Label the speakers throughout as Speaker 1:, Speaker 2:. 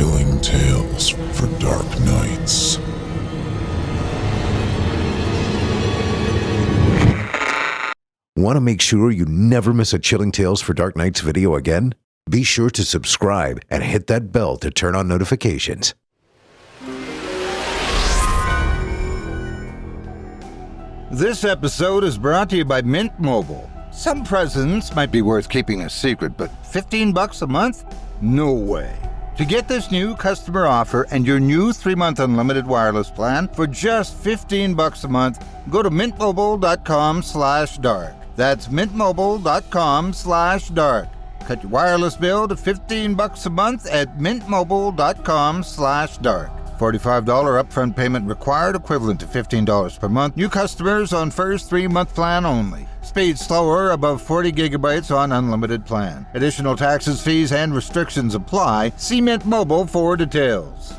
Speaker 1: Chilling tales for dark nights.
Speaker 2: Want to make sure you never miss a Chilling Tales for Dark Nights video again? Be sure to subscribe and hit that bell to turn on notifications.
Speaker 3: This episode is brought to you by Mint Mobile. Some presents might be worth keeping a secret, but $15 a month? No way. To get this new customer offer and your new 3-month unlimited wireless plan for just $15 a month, go to mintmobile.com/dark. That's mintmobile.com/dark. Cut your wireless bill to $15 a month at mintmobile.com/dark. $45 upfront payment required, equivalent to $15 per month. New customers on first 3-month plan only. Speed slower, above 40 gigabytes on unlimited plan. Additional taxes, fees, and restrictions apply. See Mint Mobile for details.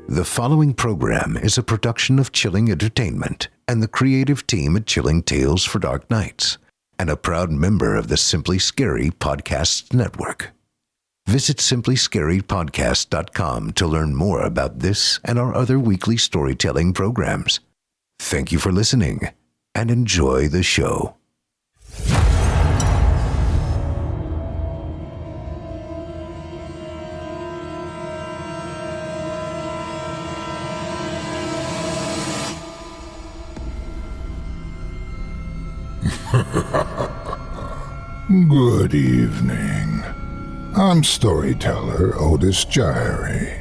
Speaker 2: The following program is a production of Chilling Entertainment and the creative team at Chilling Tales for Dark Nights, and a proud member of the Simply Scary Podcasts Network. Visit simplyscarypodcast.com to learn more about this and our other weekly storytelling programs. Thank you for listening and enjoy the show.
Speaker 1: Good evening. I'm storyteller Otis Jiry,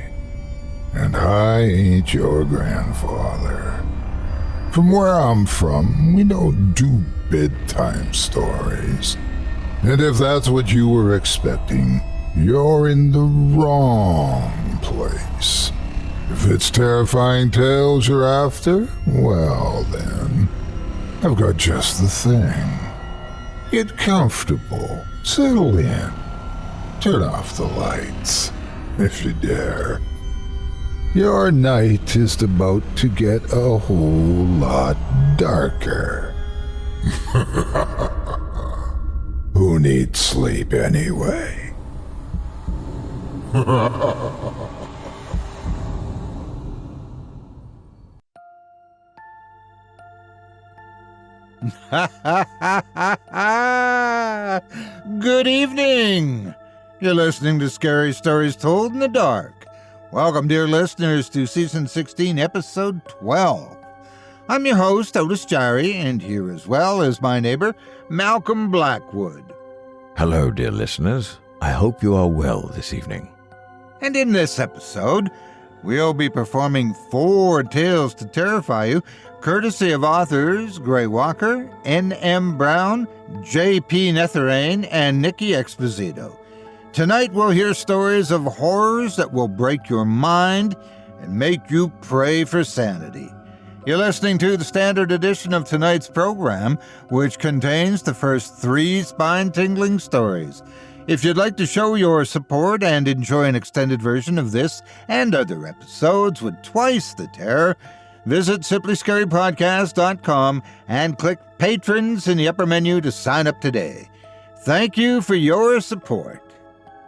Speaker 1: and I ain't your grandfather. From where I'm from, we don't do bedtime stories. And if that's what you were expecting, you're in the wrong place. If it's terrifying tales you're after, well then, I've got just the thing. Get comfortable, settle in, turn off the lights, if you dare. Your night is about to get a whole lot darker. Who needs sleep anyway?
Speaker 3: Good evening! You're listening to Scary Stories Told in the Dark. Welcome, dear listeners, to Season 16, Episode 12. I'm your host, Otis Jiry, and here as well is my neighbor, Malcolm Blackwood.
Speaker 4: Hello, dear listeners. I hope you are well this evening.
Speaker 3: And in this episode, we'll be performing 4 tales to terrify you, courtesy of authors Gray Walker, N.M. Brown, J.P. Netherane, and Nikki Exposito. Tonight we'll hear stories of horrors that will break your mind and make you pray for sanity. You're listening to the standard edition of tonight's program, which contains the first 3 spine-tingling stories. If you'd like to show your support and enjoy an extended version of this and other episodes with twice the terror, visit simplyscarypodcast.com and click Patrons in the upper menu to sign up today. Thank you for your support.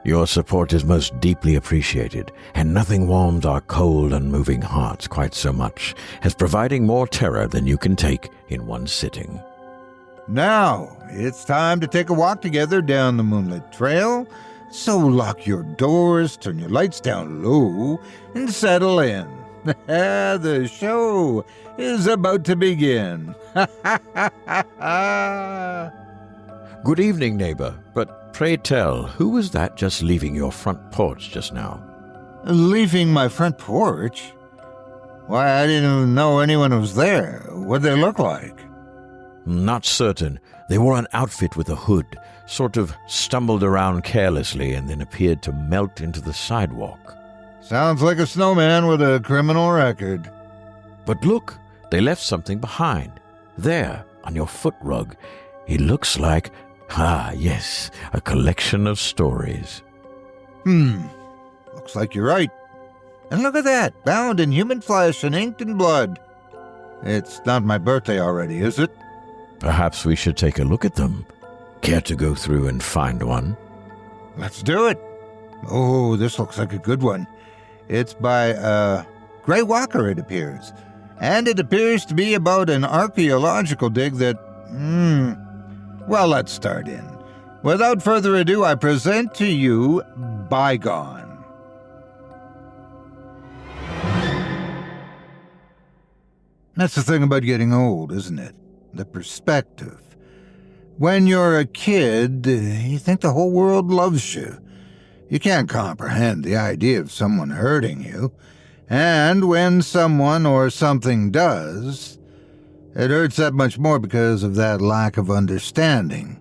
Speaker 4: Your support is most deeply appreciated, and nothing warms our cold, unmoving hearts quite so much as providing more terror than you can take in one sitting.
Speaker 3: Now, it's time to take a walk together down the moonlit trail, so lock your doors, turn your lights down low, and settle in. The show is about to begin.
Speaker 4: Good evening, neighbor, but pray tell, who was that just leaving your front porch just now?
Speaker 3: Leaving my front porch? Why, I didn't even know anyone was there. What'd they look like?
Speaker 4: Not certain. They wore an outfit with a hood, sort of stumbled around carelessly and then appeared to melt into the sidewalk.
Speaker 3: Sounds like a snowman with a criminal record.
Speaker 4: But look, they left something behind. There, on your foot rug. It looks like, yes, a collection of stories.
Speaker 3: Looks like you're right. And look at that, bound in human flesh and inked in blood. It's not my birthday already, is it?
Speaker 4: Perhaps we should take a look at them. Care to go through and find one?
Speaker 3: Let's do it. Oh, this looks like a good one. It's by Grey Walker, it appears. And it appears to be about an archaeological dig that, well, let's start in. Without further ado, I present to you Bygone. That's the thing about getting old, isn't it? The perspective. When you're a kid, you think the whole world loves you. You can't comprehend the idea of someone hurting you. And when someone or something does, it hurts that much more because of that lack of understanding.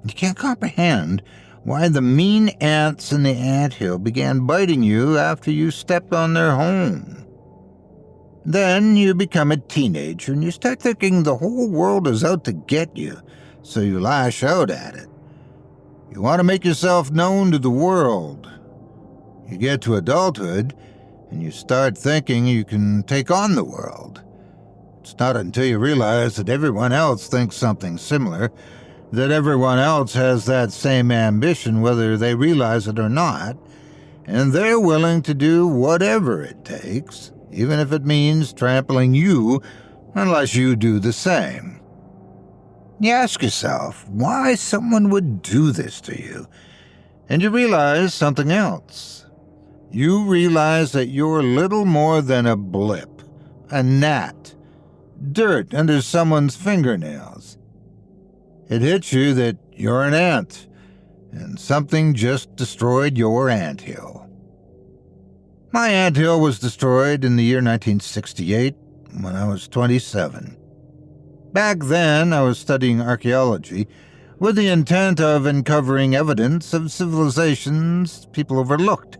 Speaker 3: You can't comprehend why the mean ants in the anthill began biting you after you stepped on their home. Then you become a teenager and you start thinking the whole world is out to get you, so you lash out at it. You want to make yourself known to the world. You get to adulthood and you start thinking you can take on the world. It's not until you realize that everyone else thinks something similar, that everyone else has that same ambition whether they realize it or not, and they're willing to do whatever it takes, even if it means trampling you unless you do the same. You ask yourself why someone would do this to you, and you realize something else. You realize that you're little more than a blip, a gnat, dirt under someone's fingernails. It hits you that you're an ant, and something just destroyed your anthill. My anthill was destroyed in the year 1968 when I was 27. Back then, I was studying archaeology with the intent of uncovering evidence of civilizations people overlooked,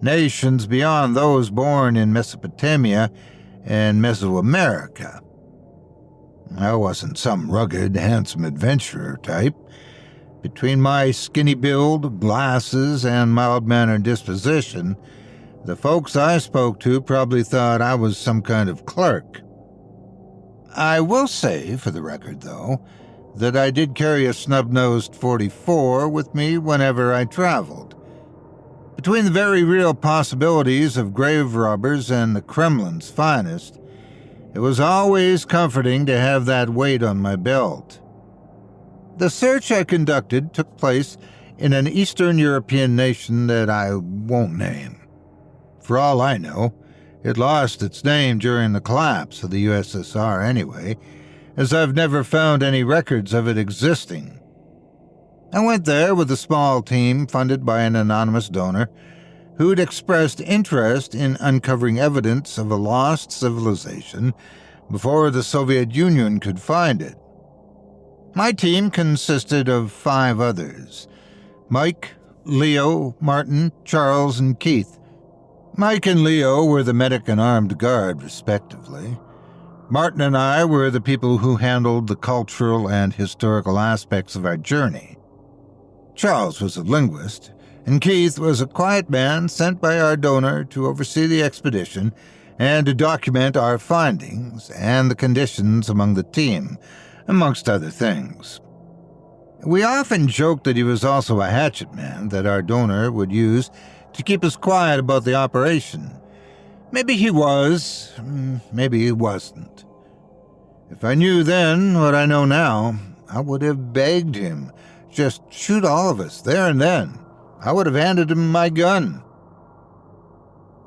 Speaker 3: nations beyond those born in Mesopotamia and Mesoamerica. I wasn't some rugged, handsome adventurer type. Between my skinny build, glasses, and mild-mannered disposition, the folks I spoke to probably thought I was some kind of clerk. I will say, for the record, though, that I did carry a snub-nosed .44 with me whenever I traveled. Between the very real possibilities of grave robbers and the Kremlin's finest, it was always comforting to have that weight on my belt. The search I conducted took place in an Eastern European nation that I won't name. For all I know, it lost its name during the collapse of the USSR anyway, as I've never found any records of it existing. I went there with a small team funded by an anonymous donor who'd expressed interest in uncovering evidence of a lost civilization before the Soviet Union could find it. My team consisted of 5 others: Mike, Leo, Martin, Charles, and Keith. Mike and Leo were the medic and armed guard, respectively. Martin and I were the people who handled the cultural and historical aspects of our journey. Charles was a linguist, and Keith was a quiet man sent by our donor to oversee the expedition and to document our findings and the conditions among the team, amongst other things. We often joked that he was also a hatchet man that our donor would use to keep us quiet about the operation. Maybe he was, maybe he wasn't. If I knew then what I know now, I would have begged him, just shoot all of us there and then. I would have handed him my gun.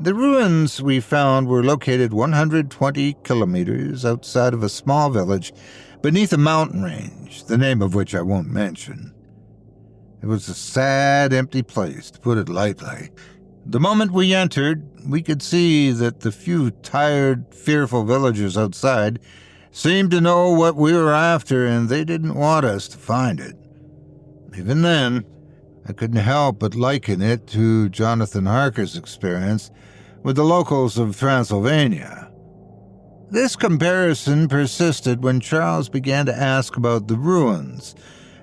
Speaker 3: The ruins we found were located 120 kilometers outside of a small village beneath a mountain range, the name of which I won't mention. It was a sad, empty place, to put it lightly. The moment we entered, we could see that the few tired, fearful villagers outside seemed to know what we were after, and they didn't want us to find it. Even then, I couldn't help but liken it to Jonathan Harker's experience with the locals of Transylvania. This comparison persisted when Charles began to ask about the ruins,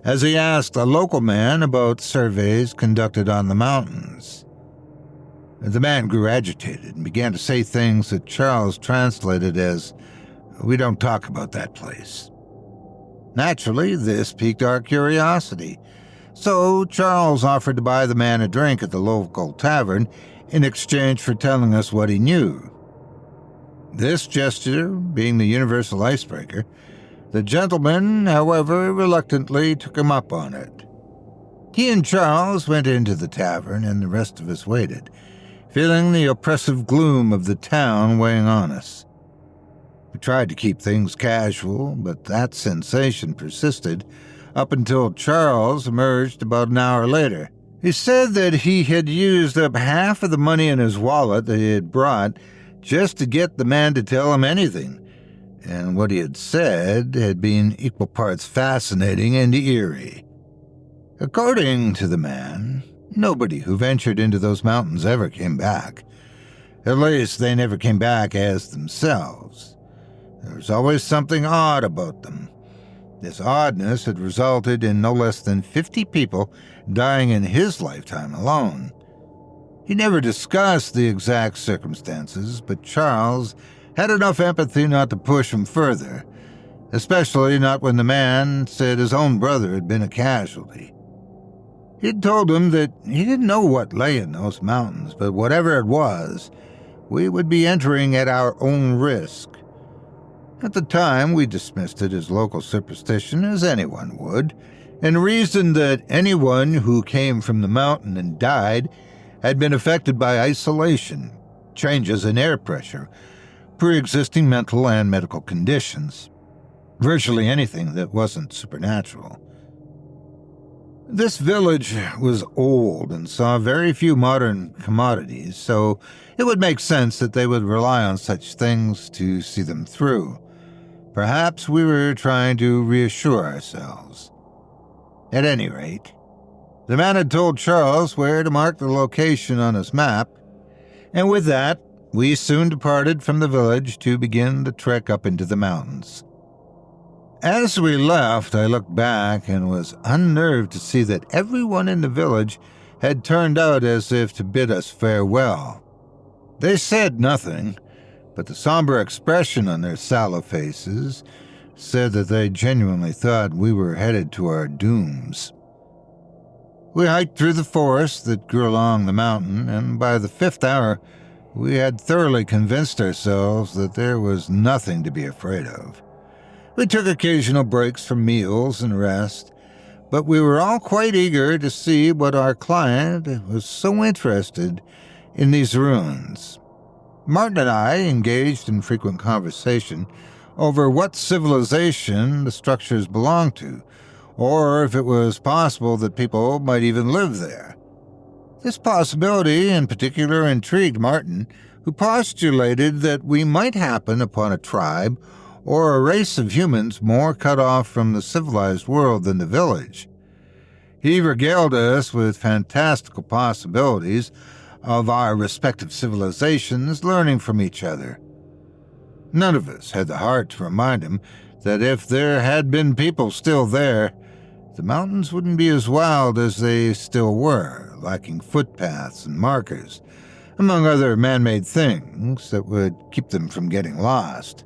Speaker 3: as he asked a local man about surveys conducted on the mountains. The man grew agitated and began to say things that Charles translated as, "We don't talk about that place." Naturally, this piqued our curiosity, so Charles offered to buy the man a drink at the local tavern in exchange for telling us what he knew. This gesture being the universal icebreaker, the gentleman, however, reluctantly took him up on it. He and Charles went into the tavern, and the rest of us waited, feeling the oppressive gloom of the town weighing on us. We tried to keep things casual, but that sensation persisted up until Charles emerged about an hour later. He said that he had used up half of the money in his wallet that he had brought just to get the man to tell him anything, and what he had said had been equal parts fascinating and eerie. According to the man, nobody who ventured into those mountains ever came back. At least they never came back as themselves. There was always something odd about them. This oddness had resulted in no less than 50 people dying in his lifetime alone. He never discussed the exact circumstances, but Charles had enough empathy not to push him further, especially not when the man said his own brother had been a casualty. He'd told him that he didn't know what lay in those mountains, but whatever it was, we would be entering at our own risk. At the time, we dismissed it as local superstition, as anyone would, and reasoned that anyone who came from the mountain and died had been affected by isolation, changes in air pressure, pre-existing mental and medical conditions, virtually anything that wasn't supernatural. This village was old and saw very few modern commodities, so it would make sense that they would rely on such things to see them through. Perhaps we were trying to reassure ourselves. At any rate, the man had told Charles where to mark the location on his map, and with that, we soon departed from the village to begin the trek up into the mountains. As we left, I looked back and was unnerved to see that everyone in the village had turned out as if to bid us farewell. They said nothing, but the somber expression on their sallow faces said that they genuinely thought we were headed to our dooms. We hiked through the forest that grew along the mountain, and by the 5th hour, we had thoroughly convinced ourselves that there was nothing to be afraid of. We took occasional breaks for meals and rest, but we were all quite eager to see what our client was so interested in these ruins. Martin and I engaged in frequent conversation over what civilization the structures belonged to, or if it was possible that people might even live there. This possibility in particular intrigued Martin, who postulated that we might happen upon a tribe or a race of humans more cut off from the civilized world than the village. He regaled us with fantastical possibilities of our respective civilizations learning from each other. None of us had the heart to remind him that if there had been people still there, the mountains wouldn't be as wild as they still were, lacking footpaths and markers, among other man-made things that would keep them from getting lost.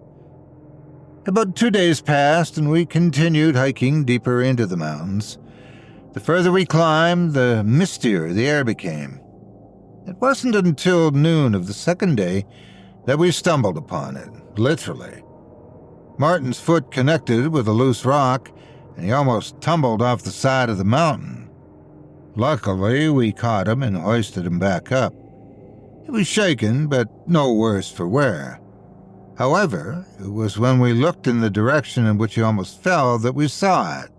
Speaker 3: About 2 days passed, and we continued hiking deeper into the mountains. The further we climbed, the mistier the air became. It wasn't until noon of the second day that we stumbled upon it, literally. Martin's foot connected with a loose rock, and he almost tumbled off the side of the mountain. Luckily, we caught him and hoisted him back up. He was shaken, but no worse for wear. However, it was when we looked in the direction in which he almost fell that we saw it.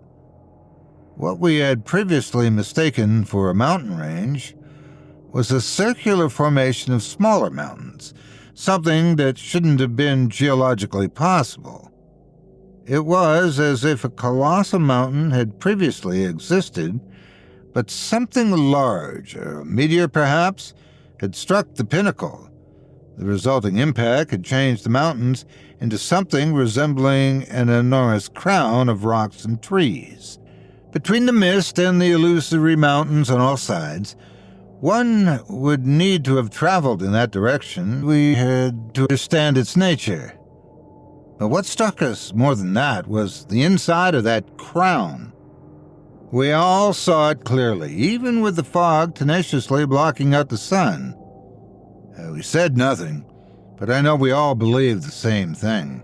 Speaker 3: What we had previously mistaken for a mountain range was a circular formation of smaller mountains, something that shouldn't have been geologically possible. It was as if a colossal mountain had previously existed, but something large, a meteor perhaps, had struck the pinnacle. The resulting impact had changed the mountains into something resembling an enormous crown of rocks and trees. Between the mist and the illusory mountains on all sides, one would need to have traveled in that direction. We had to understand its nature. But what struck us more than that was the inside of that crown. We all saw it clearly, even with the fog tenaciously blocking out the sun. We said nothing, but I know we all believed the same thing.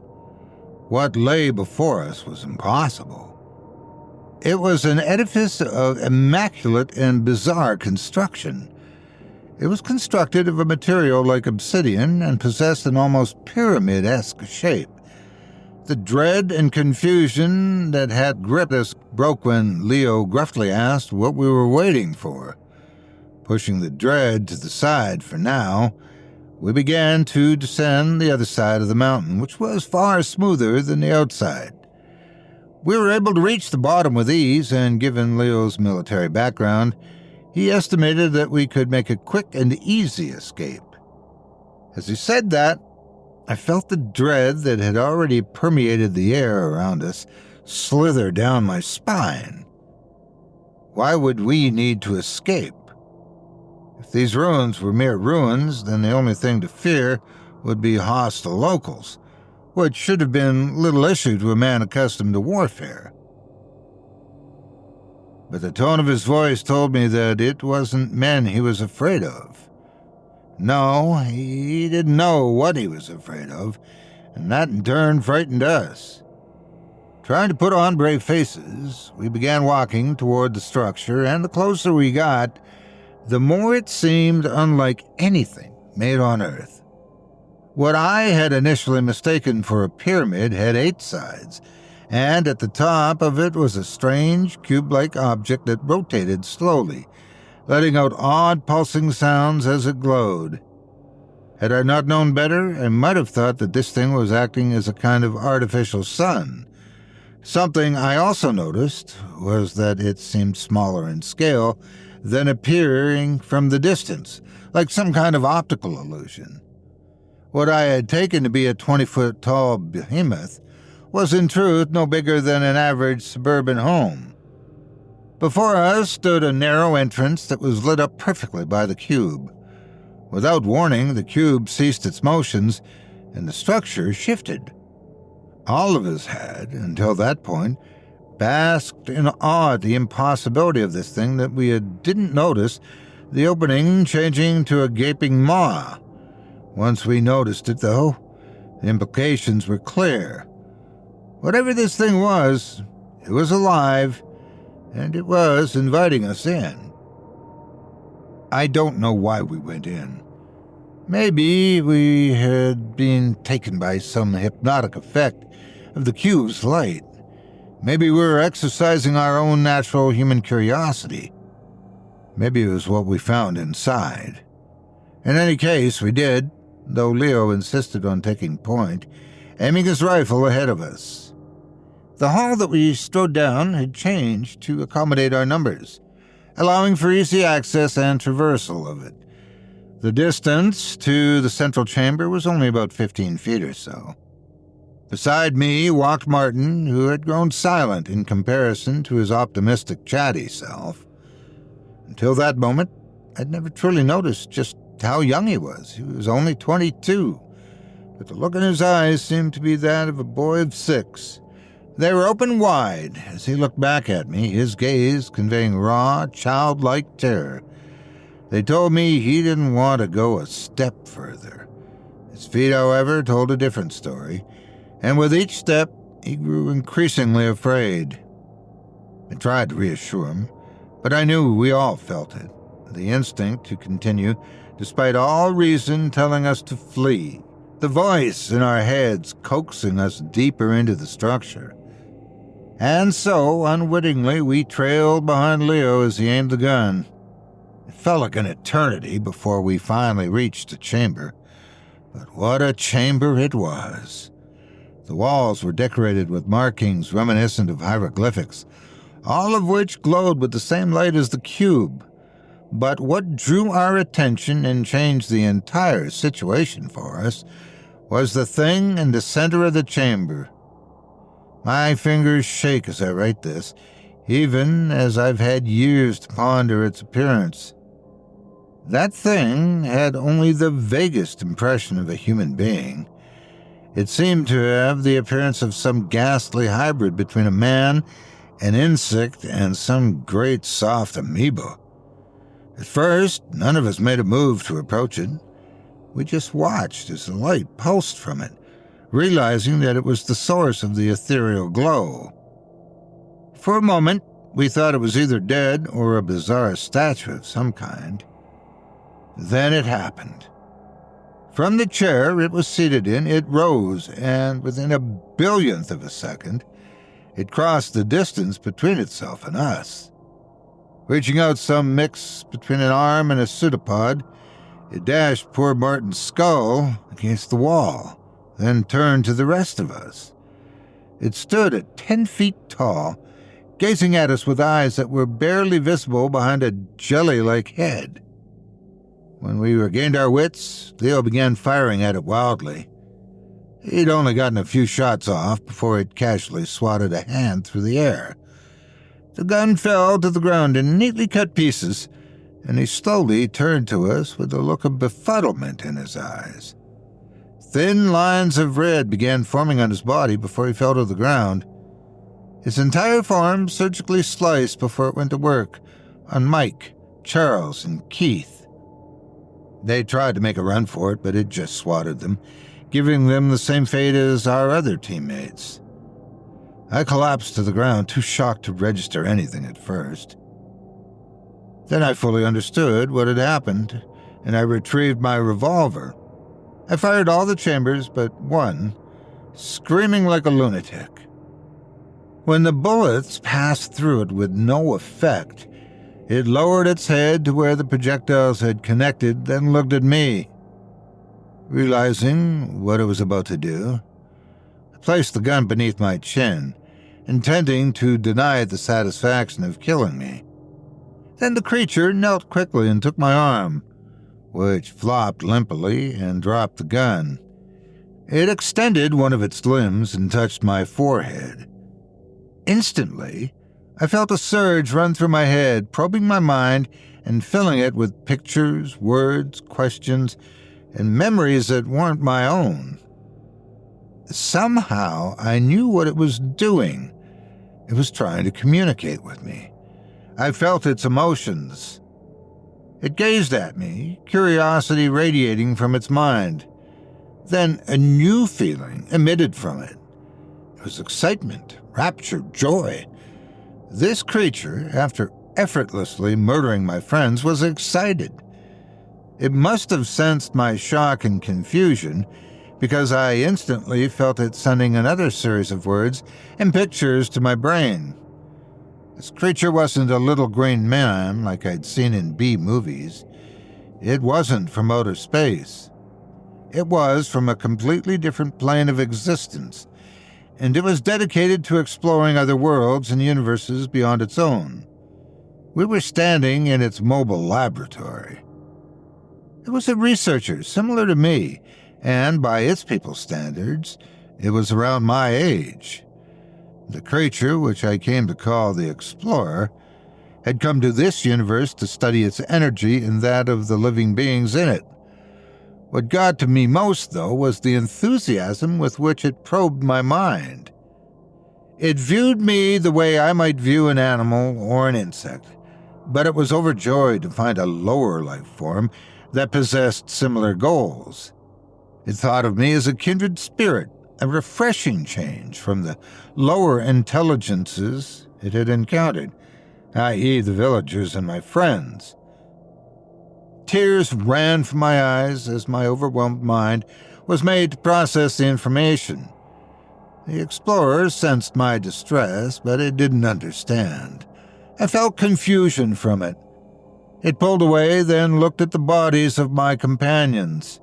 Speaker 3: What lay before us was impossible. It was an edifice of immaculate and bizarre construction. It was constructed of a material like obsidian and possessed an almost pyramid-esque shape. The dread and confusion that had gripped us broke when Leo gruffly asked what we were waiting for. Pushing the dread to the side for now, we began to descend the other side of the mountain, which was far smoother than the outside. We were able to reach the bottom with ease, and given Leo's military background, he estimated that we could make a quick and easy escape. As he said that, I felt the dread that had already permeated the air around us slither down my spine. Why would we need to escape? If these ruins were mere ruins, then the only thing to fear would be hostile locals, which should have been little issue to a man accustomed to warfare. But the tone of his voice told me that it wasn't men he was afraid of. No, he didn't know what he was afraid of, and that in turn frightened us. Trying to put on brave faces, we began walking toward the structure, and the closer we got, the more it seemed unlike anything made on Earth. What I had initially mistaken for a pyramid had 8 sides, and at the top of it was a strange cube-like object that rotated slowly, letting out odd pulsing sounds as it glowed. Had I not known better, I might have thought that this thing was acting as a kind of artificial sun. Something I also noticed was that it seemed smaller in scale than appearing from the distance, like some kind of optical illusion. What I had taken to be a 20-foot-tall behemoth was in truth no bigger than an average suburban home. Before us stood a narrow entrance that was lit up perfectly by the cube. Without warning, the cube ceased its motions, and the structure shifted. All of us had, until that point, basked in awe at the impossibility of this thing that we didn't notice, the opening changing to a gaping maw. Once we noticed it, though, the implications were clear. Whatever this thing was, it was alive, and it was inviting us in. I don't know why we went in. Maybe we had been taken by some hypnotic effect of the cube's light. Maybe we were exercising our own natural human curiosity. Maybe it was what we found inside. In any case, we did, though Leo insisted on taking point, aiming his rifle ahead of us. The hall that we strode down had changed to accommodate our numbers, allowing for easy access and traversal of it. The distance to the central chamber was only about 15 feet or so. Beside me walked Martin, who had grown silent in comparison to his optimistic, chatty self. Until that moment, I'd never truly noticed just how young he was. He was only 22, but the look in his eyes seemed to be that of a boy of 6. They were open wide as he looked back at me, his gaze conveying raw, childlike terror. They told me he didn't want to go a step further. His feet, however, told a different story, and with each step, he grew increasingly afraid. I tried to reassure him, but I knew we all felt it, the instinct to continue, despite all reason telling us to flee, the voice in our heads coaxing us deeper into the structure. And so, unwittingly, we trailed behind Leo as he aimed the gun. It felt like an eternity before we finally reached the chamber. But what a chamber it was. The walls were decorated with markings reminiscent of hieroglyphics, all of which glowed with the same light as the cube. But what drew our attention and changed the entire situation for us was the thing in the center of the chamber. My fingers shake as I write this, even as I've had years to ponder its appearance. That thing had only the vaguest impression of a human being. It seemed to have the appearance of some ghastly hybrid between a man, an insect, and some great soft amoeba. At first, none of us made a move to approach it. We just watched as the light pulsed from it, realizing that it was the source of the ethereal glow. For a moment, we thought it was either dead or a bizarre statue of some kind. Then it happened. From the chair it was seated in, it rose, and within a billionth of a second, it crossed the distance between itself and us. Reaching out some mix between an arm and a pseudopod, it dashed poor Martin's skull against the wall, then turned to the rest of us. It stood at 10 feet tall, gazing at us with eyes that were barely visible behind a jelly-like head. When we regained our wits, Leo began firing at it wildly. He'd only gotten a few shots off before it casually swatted a hand through the air. The gun fell to the ground in neatly cut pieces, and he slowly turned to us with a look of befuddlement in his eyes. Thin lines of red began forming on his body before he fell to the ground. His entire form surgically sliced before it went to work on Mike, Charles, and Keith. They tried to make a run for it, but it just swatted them, giving them the same fate as our other teammates. I collapsed to the ground, too shocked to register anything at first. Then I fully understood what had happened, and I retrieved my revolver. I fired all the chambers but one, screaming like a lunatic. When the bullets passed through it with no effect, it lowered its head to where the projectiles had connected, then looked at me. Realizing what it was about to do, I placed the gun beneath my chin, intending to deny it the satisfaction of killing me. Then the creature knelt quickly and took my arm, which flopped limply and dropped the gun. It extended one of its limbs and touched my forehead. Instantly, I felt a surge run through my head, probing my mind and filling it with pictures, words, questions, and memories that weren't my own. Somehow, I knew what it was doing. It was trying to communicate with me. I felt its emotions. It gazed at me, curiosity radiating from its mind. Then a new feeling emitted from it. It was excitement, rapture, joy. This creature, after effortlessly murdering my friends, was excited. It must have sensed my shock and confusion, because I instantly felt it sending another series of words and pictures to my brain. This creature wasn't a little green man like I'd seen in B movies. It wasn't from outer space. It was from a completely different plane of existence, and it was dedicated to exploring other worlds and universes beyond its own. We were standing in its mobile laboratory. It was a researcher similar to me, and by its people's standards, it was around my age. The creature, which I came to call the Explorer, had come to this universe to study its energy and that of the living beings in it. What got to me most, though, was the enthusiasm with which it probed my mind. It viewed me the way I might view an animal or an insect, but it was overjoyed to find a lower life form that possessed similar goals. It thought of me as a kindred spirit, a refreshing change from the lower intelligences it had encountered, i.e. the villagers and my friends. Tears ran from my eyes as my overwhelmed mind was made to process the information. The Explorer sensed my distress, but it didn't understand. I felt confusion from it. It pulled away, then looked at the bodies of my companions.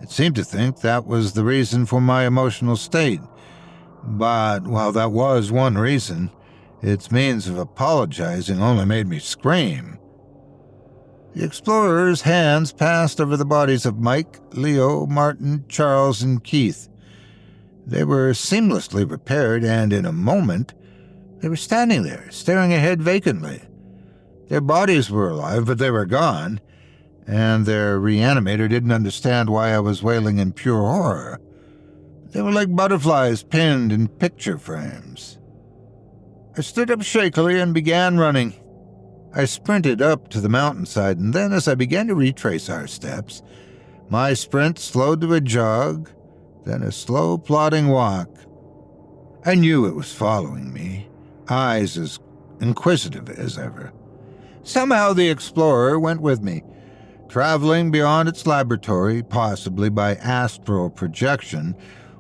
Speaker 3: It seemed to think that was the reason for my emotional state. But while that was one reason, its means of apologizing only made me scream. The Explorer's hands passed over the bodies of Mike, Leo, Martin, Charles, and Keith. They were seamlessly repaired, and in a moment, they were standing there, staring ahead vacantly. Their bodies were alive, but they were gone, and their reanimator didn't understand why I was wailing in pure horror. They were like butterflies pinned in picture frames. I stood up shakily and began running. I sprinted up to the mountainside, and then as I began to retrace our steps, my sprint slowed to a jog, then a slow, plodding walk. I knew it was following me, eyes as inquisitive as ever. Somehow the explorer went with me, traveling beyond its laboratory, possibly by astral projection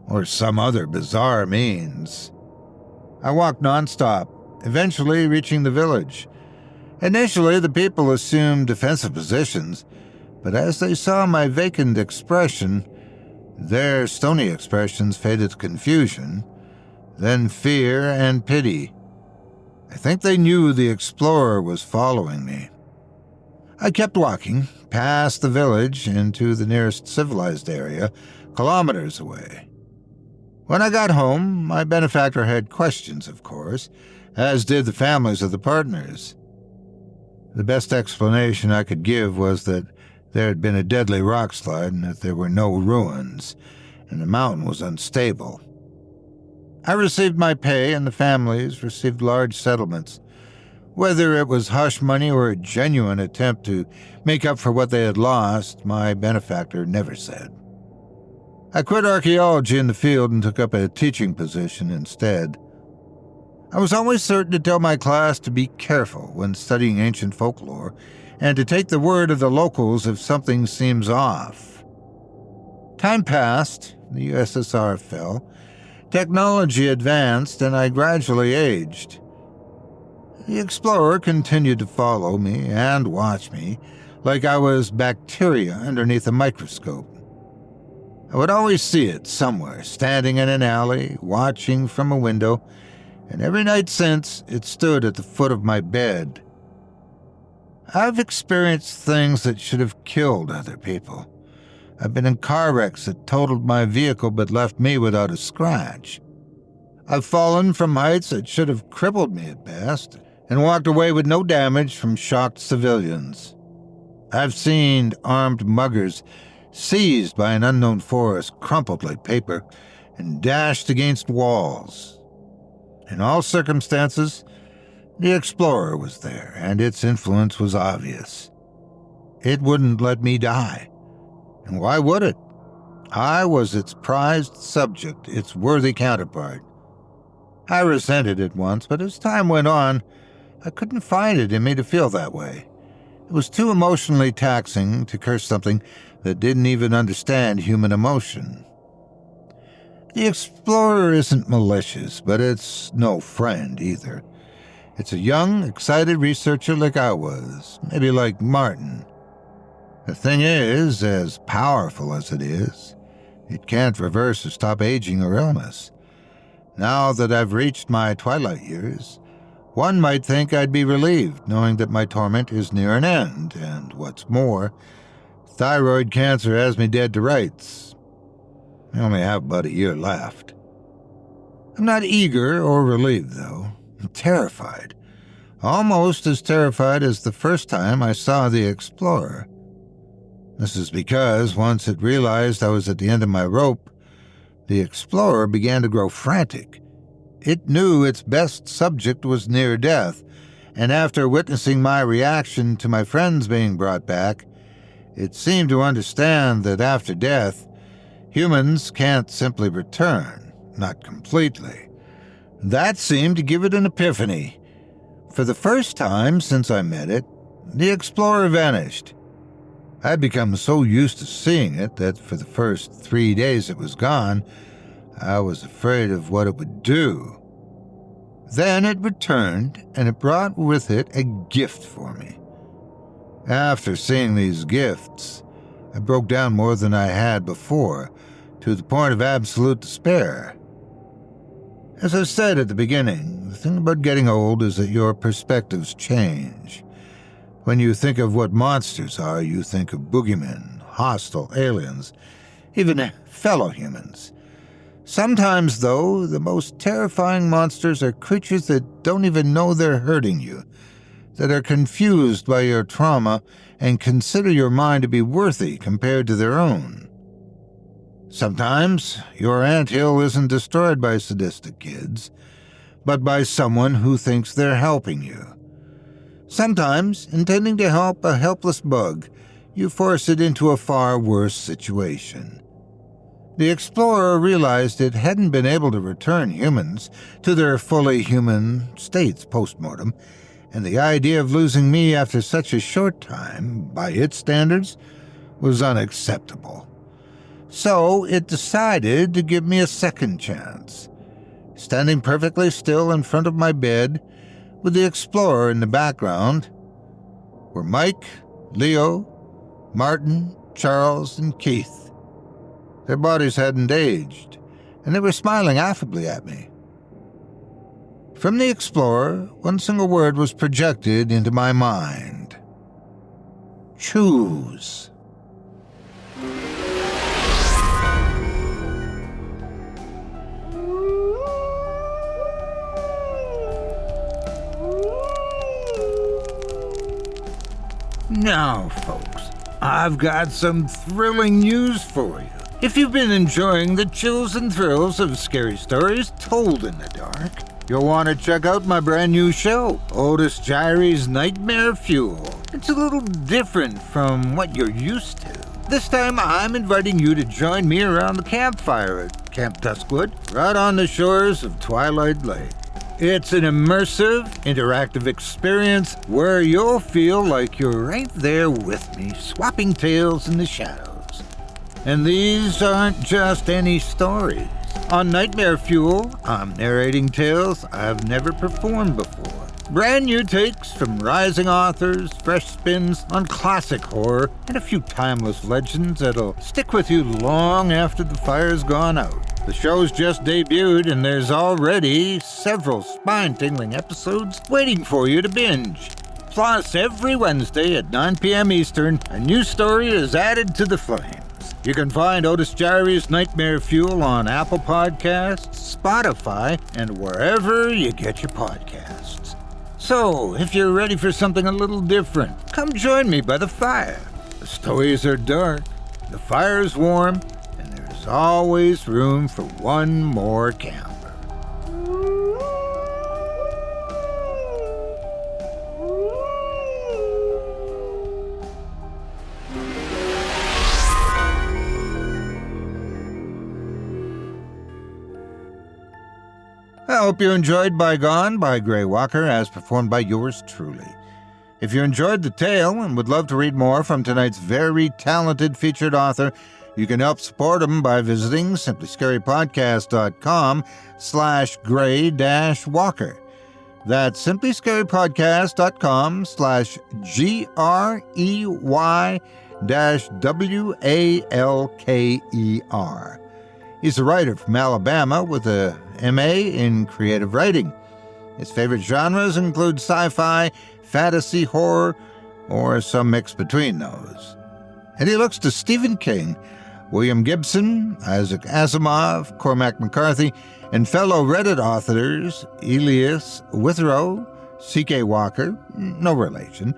Speaker 3: or some other bizarre means. I walked nonstop, eventually reaching the village. Initially, the people assumed defensive positions, but as they saw my vacant expression, their stony expressions faded to confusion, then fear and pity. I think they knew the explorer was following me. I kept walking, past the village, into the nearest civilized area, kilometers away. When I got home, my benefactor had questions, of course, as did the families of the partners. The best explanation I could give was that there had been a deadly rock slide and that there were no ruins, and the mountain was unstable. I received my pay, and the families received large settlements. Whether it was hush money or a genuine attempt to make up for what they had lost, my benefactor never said. I quit archaeology in the field and took up a teaching position instead. I was always certain to tell my class to be careful when studying ancient folklore and to take the word of the locals if something seems off. Time passed, the USSR fell, technology advanced, and I gradually aged. The explorer continued to follow me and watch me like I was bacteria underneath a microscope. I would always see it somewhere, standing in an alley, watching from a window, and every night since, it stood at the foot of my bed. I've experienced things that should have killed other people. I've been in car wrecks that totaled my vehicle but left me without a scratch. I've fallen from heights that should have crippled me at best, and walked away with no damage from shocked civilians. I've seen armed muggers seized by an unknown force, crumpled like paper, and dashed against walls. In all circumstances, the explorer was there, and its influence was obvious. It wouldn't let me die. And why would it? I was its prized subject, its worthy counterpart. I resented it once, but as time went on, I couldn't find it in me to feel that way. It was too emotionally taxing to curse something that didn't even understand human emotion. The explorer isn't malicious, but it's no friend either. It's a young, excited researcher like I was, maybe like Martin. The thing is, as powerful as it is, it can't reverse or stop aging or illness. Now that I've reached my twilight years, one might think I'd be relieved, knowing that my torment is near an end, and what's more, thyroid cancer has me dead to rights. I only have about a year left. I'm not eager or relieved, though. I'm terrified. Almost as terrified as the first time I saw the explorer. This is because once it realized I was at the end of my rope, the explorer began to grow frantic. It knew its best subject was near death, and after witnessing my reaction to my friends being brought back, it seemed to understand that after death, humans can't simply return, not completely. That seemed to give it an epiphany. For the first time since I met it, the explorer vanished. I'd become so used to seeing it that for the first 3 days it was gone, I was afraid of what it would do. Then it returned, and it brought with it a gift for me. After seeing these gifts, I broke down more than I had before, to the point of absolute despair. As I said at the beginning, the thing about getting old is that your perspectives change. When you think of what monsters are, you think of boogeymen, hostile aliens, even fellow humans. Sometimes, though, the most terrifying monsters are creatures that don't even know they're hurting you, that are confused by your trauma and consider your mind to be worthy compared to their own. Sometimes your anthill isn't destroyed by sadistic kids, but by someone who thinks they're helping you. Sometimes, intending to help a helpless bug, you force it into a far worse situation. The explorer realized it hadn't been able to return humans to their fully human states post-mortem, and the idea of losing me after such a short time, by its standards, was unacceptable. So it decided to give me a second chance. Standing perfectly still in front of my bed, with the explorer in the background, were Mike, Leo, Martin, Charles, and Keith. Their bodies hadn't aged, and they were smiling affably at me. From the explorer, one single word was projected into my mind. Choose. Now, folks, I've got some thrilling news for you. If you've been enjoying the chills and thrills of scary stories told in the dark, you'll want to check out my brand new show, Otis Jiry's Nightmare Fuel. It's a little different from what you're used to. This time I'm inviting you to join me around the campfire at Camp Duskwood, right on the shores of Twilight Lake. It's an immersive, interactive experience where you'll feel like you're right there with me, swapping tales in the shadows. And these aren't just any stories. On Nightmare Fuel, I'm narrating tales I've never performed before. Brand new takes from rising authors, fresh spins on classic horror, and a few timeless legends that'll stick with you long after the fire's gone out. The show's just debuted, and there's already several spine-tingling episodes waiting for you to binge. Plus, every Wednesday at 9 p.m. Eastern, a new story is added to the flames. You can find Otis Jiry's Nightmare Fuel on Apple Podcasts, Spotify, and wherever you get your podcasts. So, if you're ready for something a little different, come join me by the fire. The stories are dark, the fire's warm, and there's always room for one more camper. I hope you enjoyed Bygone by Grey Walker as performed by yours truly. If you enjoyed the tale and would love to read more from tonight's very talented featured author, you can help support him by visiting simplyscarypodcast.com/Grey-Walker. That's simplyscarypodcast.com/GREY-WALKER. He's a writer from Alabama with a M.A. in creative writing. His favorite genres include sci-fi, fantasy, horror, or some mix between those. And he looks to Stephen King, William Gibson, Isaac Asimov, Cormac McCarthy, and fellow Reddit authors Elias Withrow, C.K. Walker, no relation,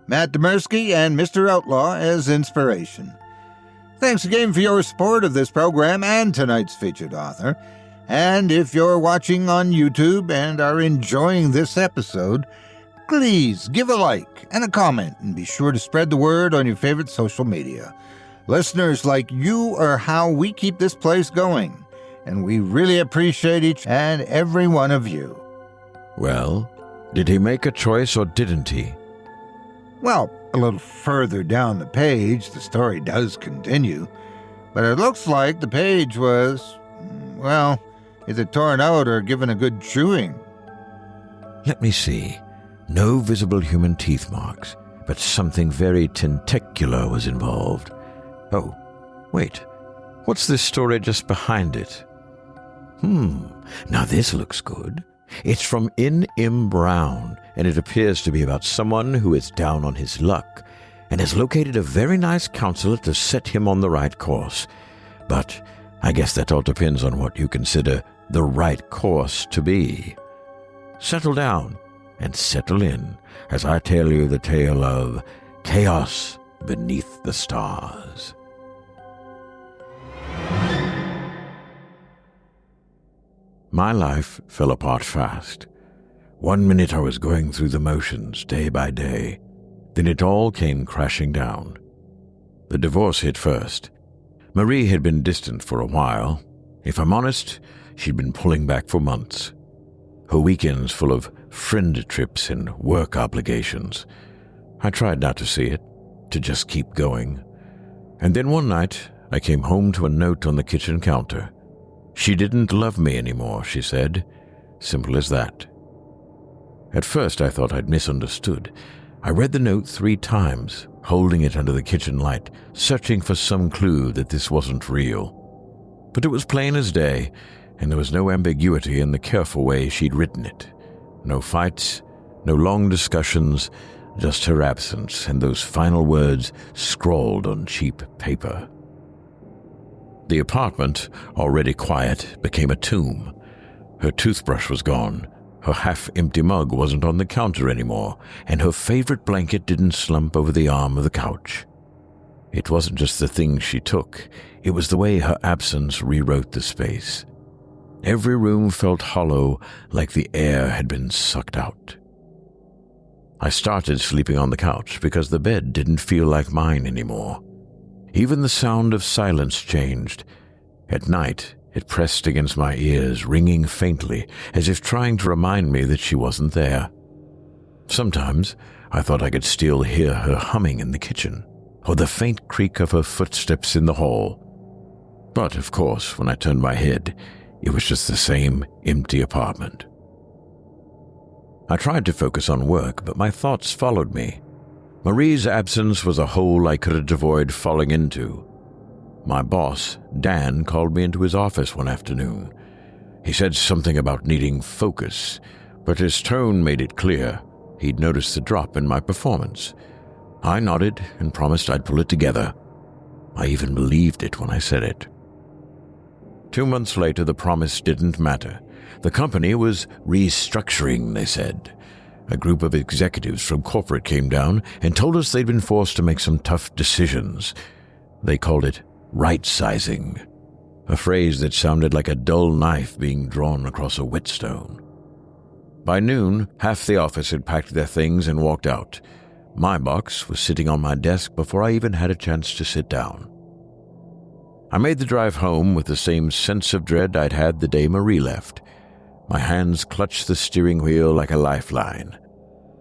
Speaker 3: Matt Demersky, and Mr. Outlaw as inspiration. Thanks again for your support of this program and tonight's featured author. And if you're watching on YouTube and are enjoying this episode, please give a like and a comment and be sure to spread the word on your favorite social media. Listeners like you are how we keep this place going, and we really appreciate each and every one of you.
Speaker 4: Well, did he make a choice or didn't he?
Speaker 3: Well, a little further down the page, the story does continue, but it looks like the page was, well, either torn out or given a good chewing.
Speaker 4: Let me see. No visible human teeth marks, but something very tentacular was involved. Oh, wait. What's this story just behind it? Now this looks good. It's from N.M. Brown, and it appears to be about someone who is down on his luck and has located a very nice counselor to set him on the right course. But I guess that all depends on what you consider the right course to be. Settle down and settle in as I tell you the tale of Chaos Beneath the Stars. My life fell apart fast. One minute I was going through the motions, day by day. Then it all came crashing down. The divorce hit first. Marie had been distant for a while. If I'm honest, she'd been pulling back for months. Her weekends full of friend trips and work obligations. I tried not to see it, to just keep going. And then one night, I came home to a note on the kitchen counter. She didn't love me anymore, she said. Simple as that. At first, I thought I'd misunderstood. I read the note 3 times, holding it under the kitchen light, searching for some clue that this wasn't real. But it was plain as day, and there was no ambiguity in the careful way she'd written it. No fights, no long discussions, just her absence and those final words scrawled on cheap paper. The apartment, already quiet, became a tomb. Her toothbrush was gone. Her half-empty mug wasn't on the counter anymore, and her favorite blanket didn't slump over the arm of the couch. It wasn't just the things she took, it was the way her absence rewrote the space. Every room felt hollow, like the air had been sucked out. I started sleeping on the couch because the bed didn't feel like mine anymore. Even the sound of silence changed. At night, it pressed against my ears, ringing faintly, as if trying to remind me that she wasn't there. Sometimes, I thought I could still hear her humming in the kitchen, or the faint creak of her footsteps in the hall. But, of course, when I turned my head, it was just the same empty apartment. I tried to focus on work, but my thoughts followed me. Marie's absence was a hole I couldn't avoid falling into. My boss, Dan, called me into his office one afternoon. He said something about needing focus, but his tone made it clear he'd noticed the drop in my performance. I nodded and promised I'd pull it together. I even believed it when I said it. 2 months later, the promise didn't matter. The company was restructuring, they said. A group of executives from corporate came down and told us they'd been forced to make some tough decisions. They called it right-sizing, a phrase that sounded like a dull knife being drawn across a whetstone. By noon, half the office had packed their things and walked out. My box was sitting on my desk before I even had a chance to sit down. I made the drive home with the same sense of dread I'd had the day Marie left. My hands clutched the steering wheel like a lifeline.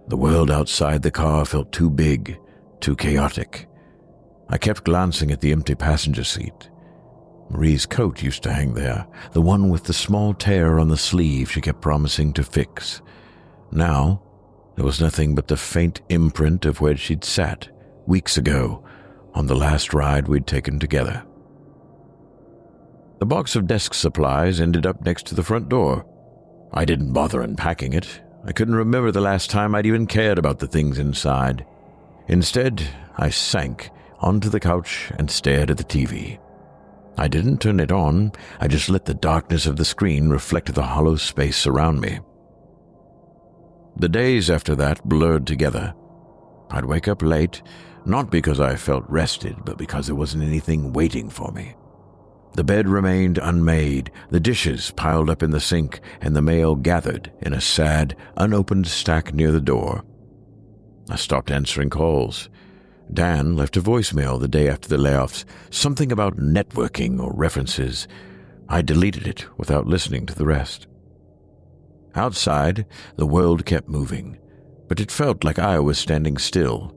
Speaker 4: The world outside the car felt too big, too chaotic. I kept glancing at the empty passenger seat. Marie's coat used to hang there, the one with the small tear on the sleeve she kept promising to fix. Now, there was nothing but the faint imprint of where she'd sat, weeks ago, on the last ride we'd taken together. The box of desk supplies ended up next to the front door. I didn't bother unpacking it. I couldn't remember the last time I'd even cared about the things inside. Instead, I sank onto the couch and stared at the TV. I didn't turn it on, I just let the darkness of the screen reflect the hollow space around me. The days after that blurred together. I'd wake up late, not because I felt rested, but because there wasn't anything waiting for me. The bed remained unmade, the dishes piled up in the sink, and the mail gathered in a sad, unopened stack near the door. I stopped answering calls. Dan left a voicemail the day after the layoffs, something about networking or references. I deleted it without listening to the rest. Outside, the world kept moving, but it felt like I was standing still.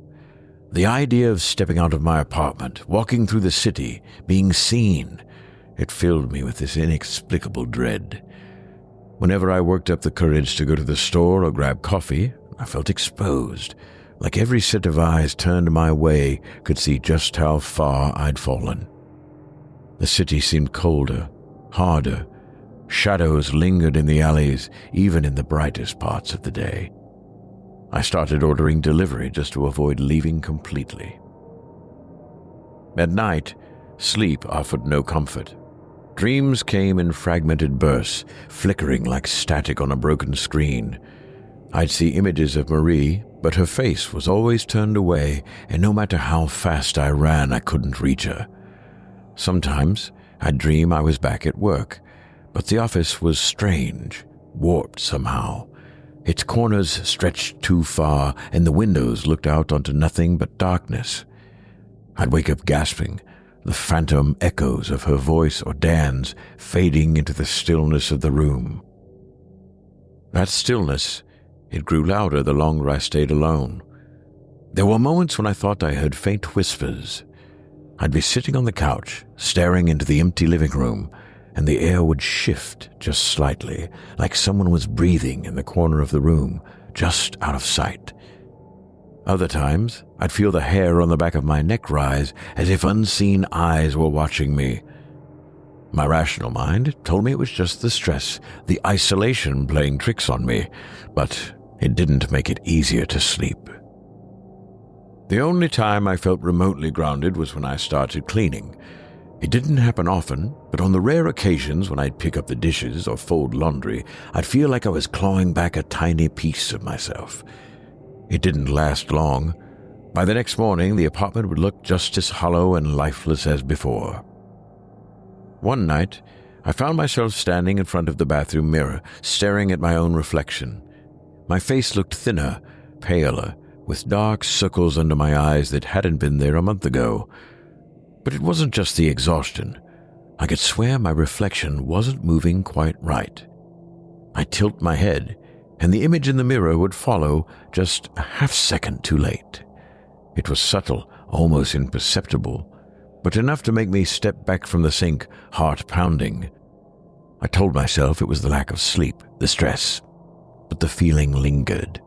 Speaker 4: The idea of stepping out of my apartment, walking through the city, being seen, it filled me with this inexplicable dread. Whenever I worked up the courage to go to the store or grab coffee, I felt exposed, like every set of eyes turned my way could see just how far I'd fallen. The city seemed colder, harder. Shadows lingered in the alleys, even in the brightest parts of the day. I started ordering delivery just to avoid leaving completely. At night, sleep offered no comfort. Dreams came in fragmented bursts, flickering like static on a broken screen. I'd see images of Marie, but her face was always turned away, and no matter how fast I ran, I couldn't reach her. Sometimes, I'd dream I was back at work, But the office was strange, warped somehow. Its corners stretched too far, and the windows looked out onto nothing but darkness. I'd wake up gasping, the phantom echoes of her voice or Dan's fading into the stillness of the room. That stillness, it grew louder the longer I stayed alone. There were moments when I thought I heard faint whispers. I'd be sitting on the couch, staring into the empty living room, and the air would shift just slightly, like someone was breathing in the corner of the room, just out of sight. Other times, I'd feel the hair on the back of my neck rise, as if unseen eyes were watching me. My rational mind told me it was just the stress, the isolation playing tricks on me, but it didn't make it easier to sleep. The only time I felt remotely grounded was when I started cleaning. It didn't happen often, but on the rare occasions when I'd pick up the dishes or fold laundry, I'd feel like I was clawing back a tiny piece of myself. It didn't last long. By the next morning, the apartment would look just as hollow and lifeless as before. One night, I found myself standing in front of the bathroom mirror, staring at my own reflection. My face looked thinner, paler, with dark circles under my eyes that hadn't been there a month ago. But it wasn't just the exhaustion. I could swear my reflection wasn't moving quite right. I'd tilt my head, and the image in the mirror would follow just a half-second too late. It was subtle, almost imperceptible, but enough to make me step back from the sink, heart pounding. I told myself it was the lack of sleep, the stress, but the feeling lingered.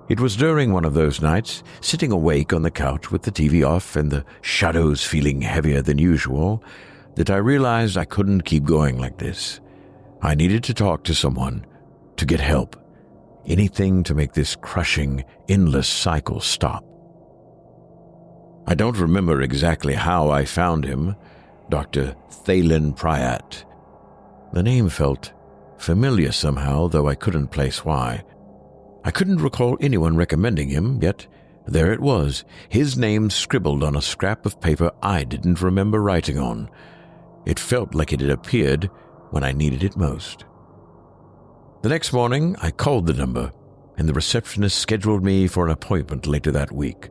Speaker 4: It was during one of those nights, sitting awake on the couch with the TV off and the shadows feeling heavier than usual, that I realized I couldn't keep going like this. I needed to talk to someone, to get help, anything to make this crushing, endless cycle stop. I don't remember exactly how I found him, Dr. Thalen Pryatt. The name felt familiar somehow, though I couldn't place why. I couldn't recall anyone recommending him, yet there it was, his name scribbled on a scrap of paper I didn't remember writing on. It felt like it had appeared when I needed it most. The next morning, I called the number, and the receptionist scheduled me for an appointment later that week.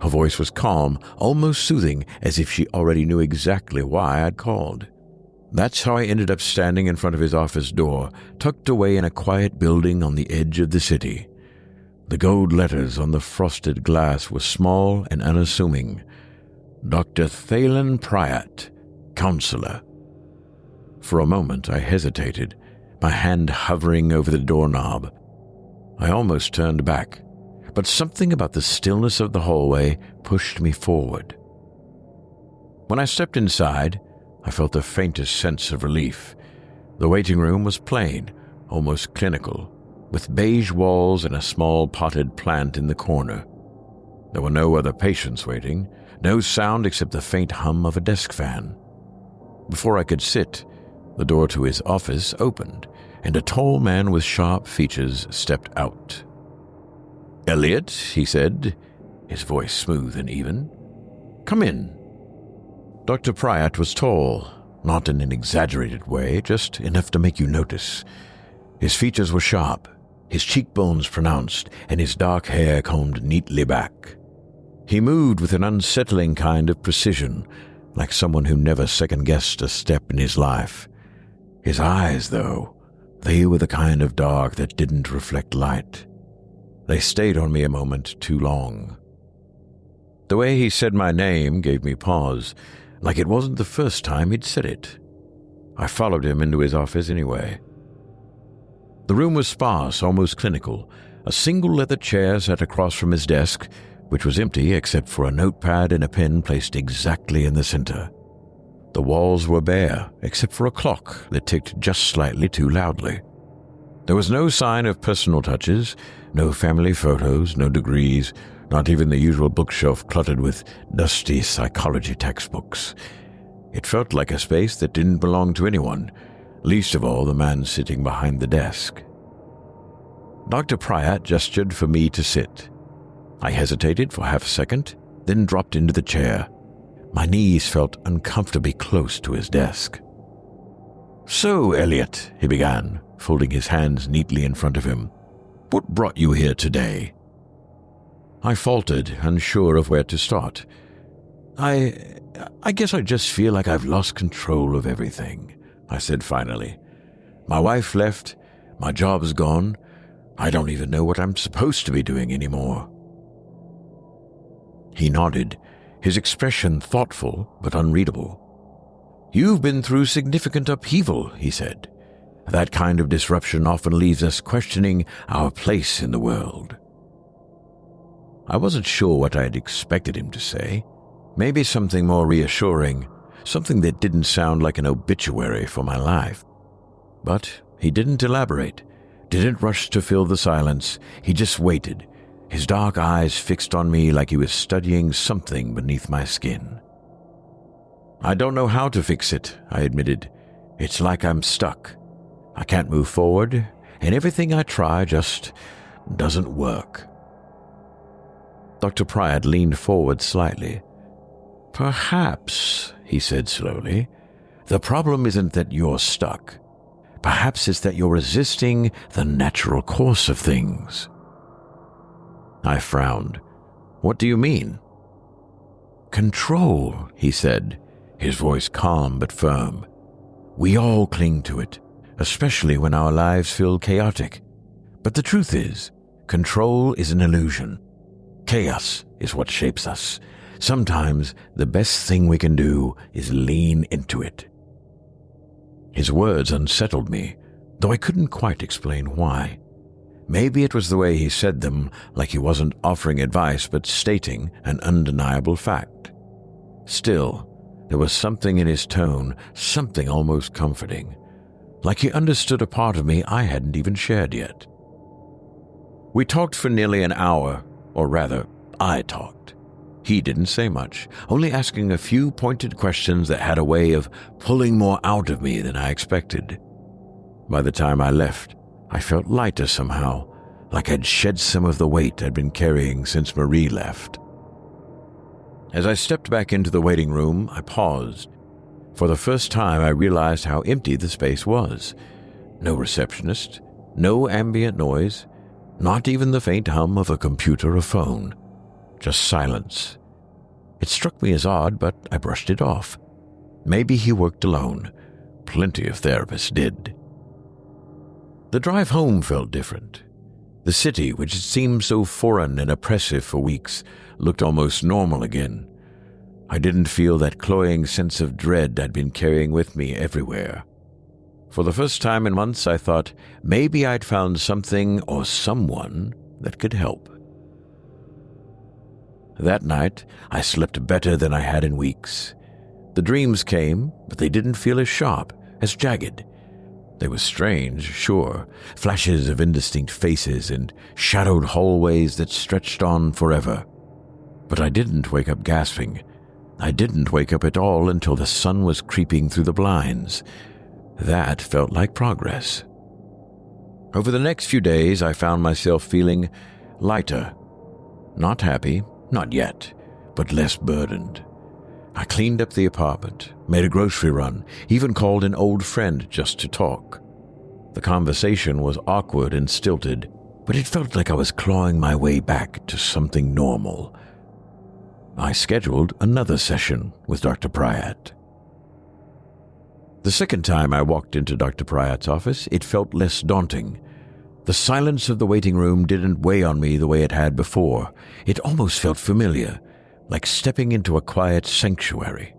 Speaker 4: Her voice was calm, almost soothing, as if she already knew exactly why I'd called. That's how I ended up standing in front of his office door, tucked away in a quiet building on the edge of the city. The gold letters on the frosted glass were small and unassuming. Dr. Thalen Pryatt, Counselor. For a moment I hesitated, my hand hovering over the doorknob. I almost turned back, but something about the stillness of the hallway pushed me forward. When I stepped inside, I felt the faintest sense of relief. The waiting room was plain, almost clinical, with beige walls and a small potted plant in the corner. There were no other patients waiting, no sound except the faint hum of a desk fan. Before I could sit, the door to his office opened, and a tall man with sharp features stepped out. "Elliot," he said, his voice smooth and even. "Come in." Dr. Pryatt was tall, not in an exaggerated way, just enough to make you notice. His features were sharp, his cheekbones pronounced, and his dark hair combed neatly back. He moved with an unsettling kind of precision, like someone who never second-guessed a step in his life. His eyes, though, they were the kind of dark that didn't reflect light. They stayed on me a moment too long. The way he said my name gave me pause, like it wasn't the first time he'd said it. I followed him into his office anyway. The room was sparse, almost clinical. A single leather chair sat across from his desk, which was empty except for a notepad and a pen placed exactly in the center. The walls were bare, except for a clock that ticked just slightly too loudly. There was no sign of personal touches, no family photos, no degrees, not even the usual bookshelf cluttered with dusty psychology textbooks. It felt like a space that didn't belong to anyone, least of all the man sitting behind the desk. Dr. Pryatt gestured for me to sit. I hesitated for half a second, then dropped into the chair. My knees felt uncomfortably close to his desk. "So, Elliot," he began, folding his hands neatly in front of him, "what brought you here today?" I faltered, unsure of where to start. I guess I just feel like I've lost control of everything," I said finally. "My wife left, my job's gone, I don't even know what I'm supposed to be doing anymore." He nodded, his expression thoughtful but unreadable. "You've been through significant upheaval," he said. "That kind of disruption often leaves us questioning our place in the world." I wasn't sure what I had expected him to say. Maybe something more reassuring, something that didn't sound like an obituary for my life. But he didn't elaborate, didn't rush to fill the silence. He just waited, his dark eyes fixed on me like he was studying something beneath my skin. "I don't know how to fix it," I admitted. "It's like I'm stuck. I can't move forward, and everything I try just doesn't work." Dr. Pryatt leaned forward slightly. "Perhaps," he said slowly, "the problem isn't that you're stuck. Perhaps it's that you're resisting the natural course of things." I frowned. "What do you mean?" "Control," he said, his voice calm but firm. "We all cling to it, especially when our lives feel chaotic. But the truth is, control is an illusion. Chaos is what shapes us. Sometimes the best thing we can do is lean into it." His words unsettled me, though I couldn't quite explain why. Maybe it was the way he said them, like he wasn't offering advice but stating an undeniable fact. Still, there was something in his tone, something almost comforting, like he understood a part of me I hadn't even shared yet. We talked for nearly an hour, or rather, I talked. He didn't say much, only asking a few pointed questions that had a way of pulling more out of me than I expected. By the time I left, I felt lighter somehow, like I'd shed some of the weight I'd been carrying since Marie left. As I stepped back into the waiting room, I paused. For the first time, I realized how empty the space was. No receptionist, no ambient noise, not even the faint hum of a computer or phone. Just silence. It struck me as odd, but I brushed it off. Maybe he worked alone. Plenty of therapists did. The drive home felt different. The city, which had seemed so foreign and oppressive for weeks, looked almost normal again. I didn't feel that cloying sense of dread I'd been carrying with me everywhere. For the first time in months, I thought maybe I'd found something or someone that could help. That night, I slept better than I had in weeks. The dreams came, but they didn't feel as sharp, as jagged. They were strange, sure, flashes of indistinct faces and shadowed hallways that stretched on forever. But I didn't wake up gasping. I didn't wake up at all until the sun was creeping through the blinds. That felt like progress. Over the next few days, I found myself feeling lighter. Not happy, not yet, but less burdened. I cleaned up the apartment, made a grocery run, even called an old friend just to talk. The conversation was awkward and stilted, but it felt like I was clawing my way back to something normal. I scheduled another session with Dr. Pryatt. The second time I walked into Dr. Pryatt's office, it felt less daunting. The silence of the waiting room didn't weigh on me the way it had before. It almost felt familiar, like stepping into a quiet sanctuary.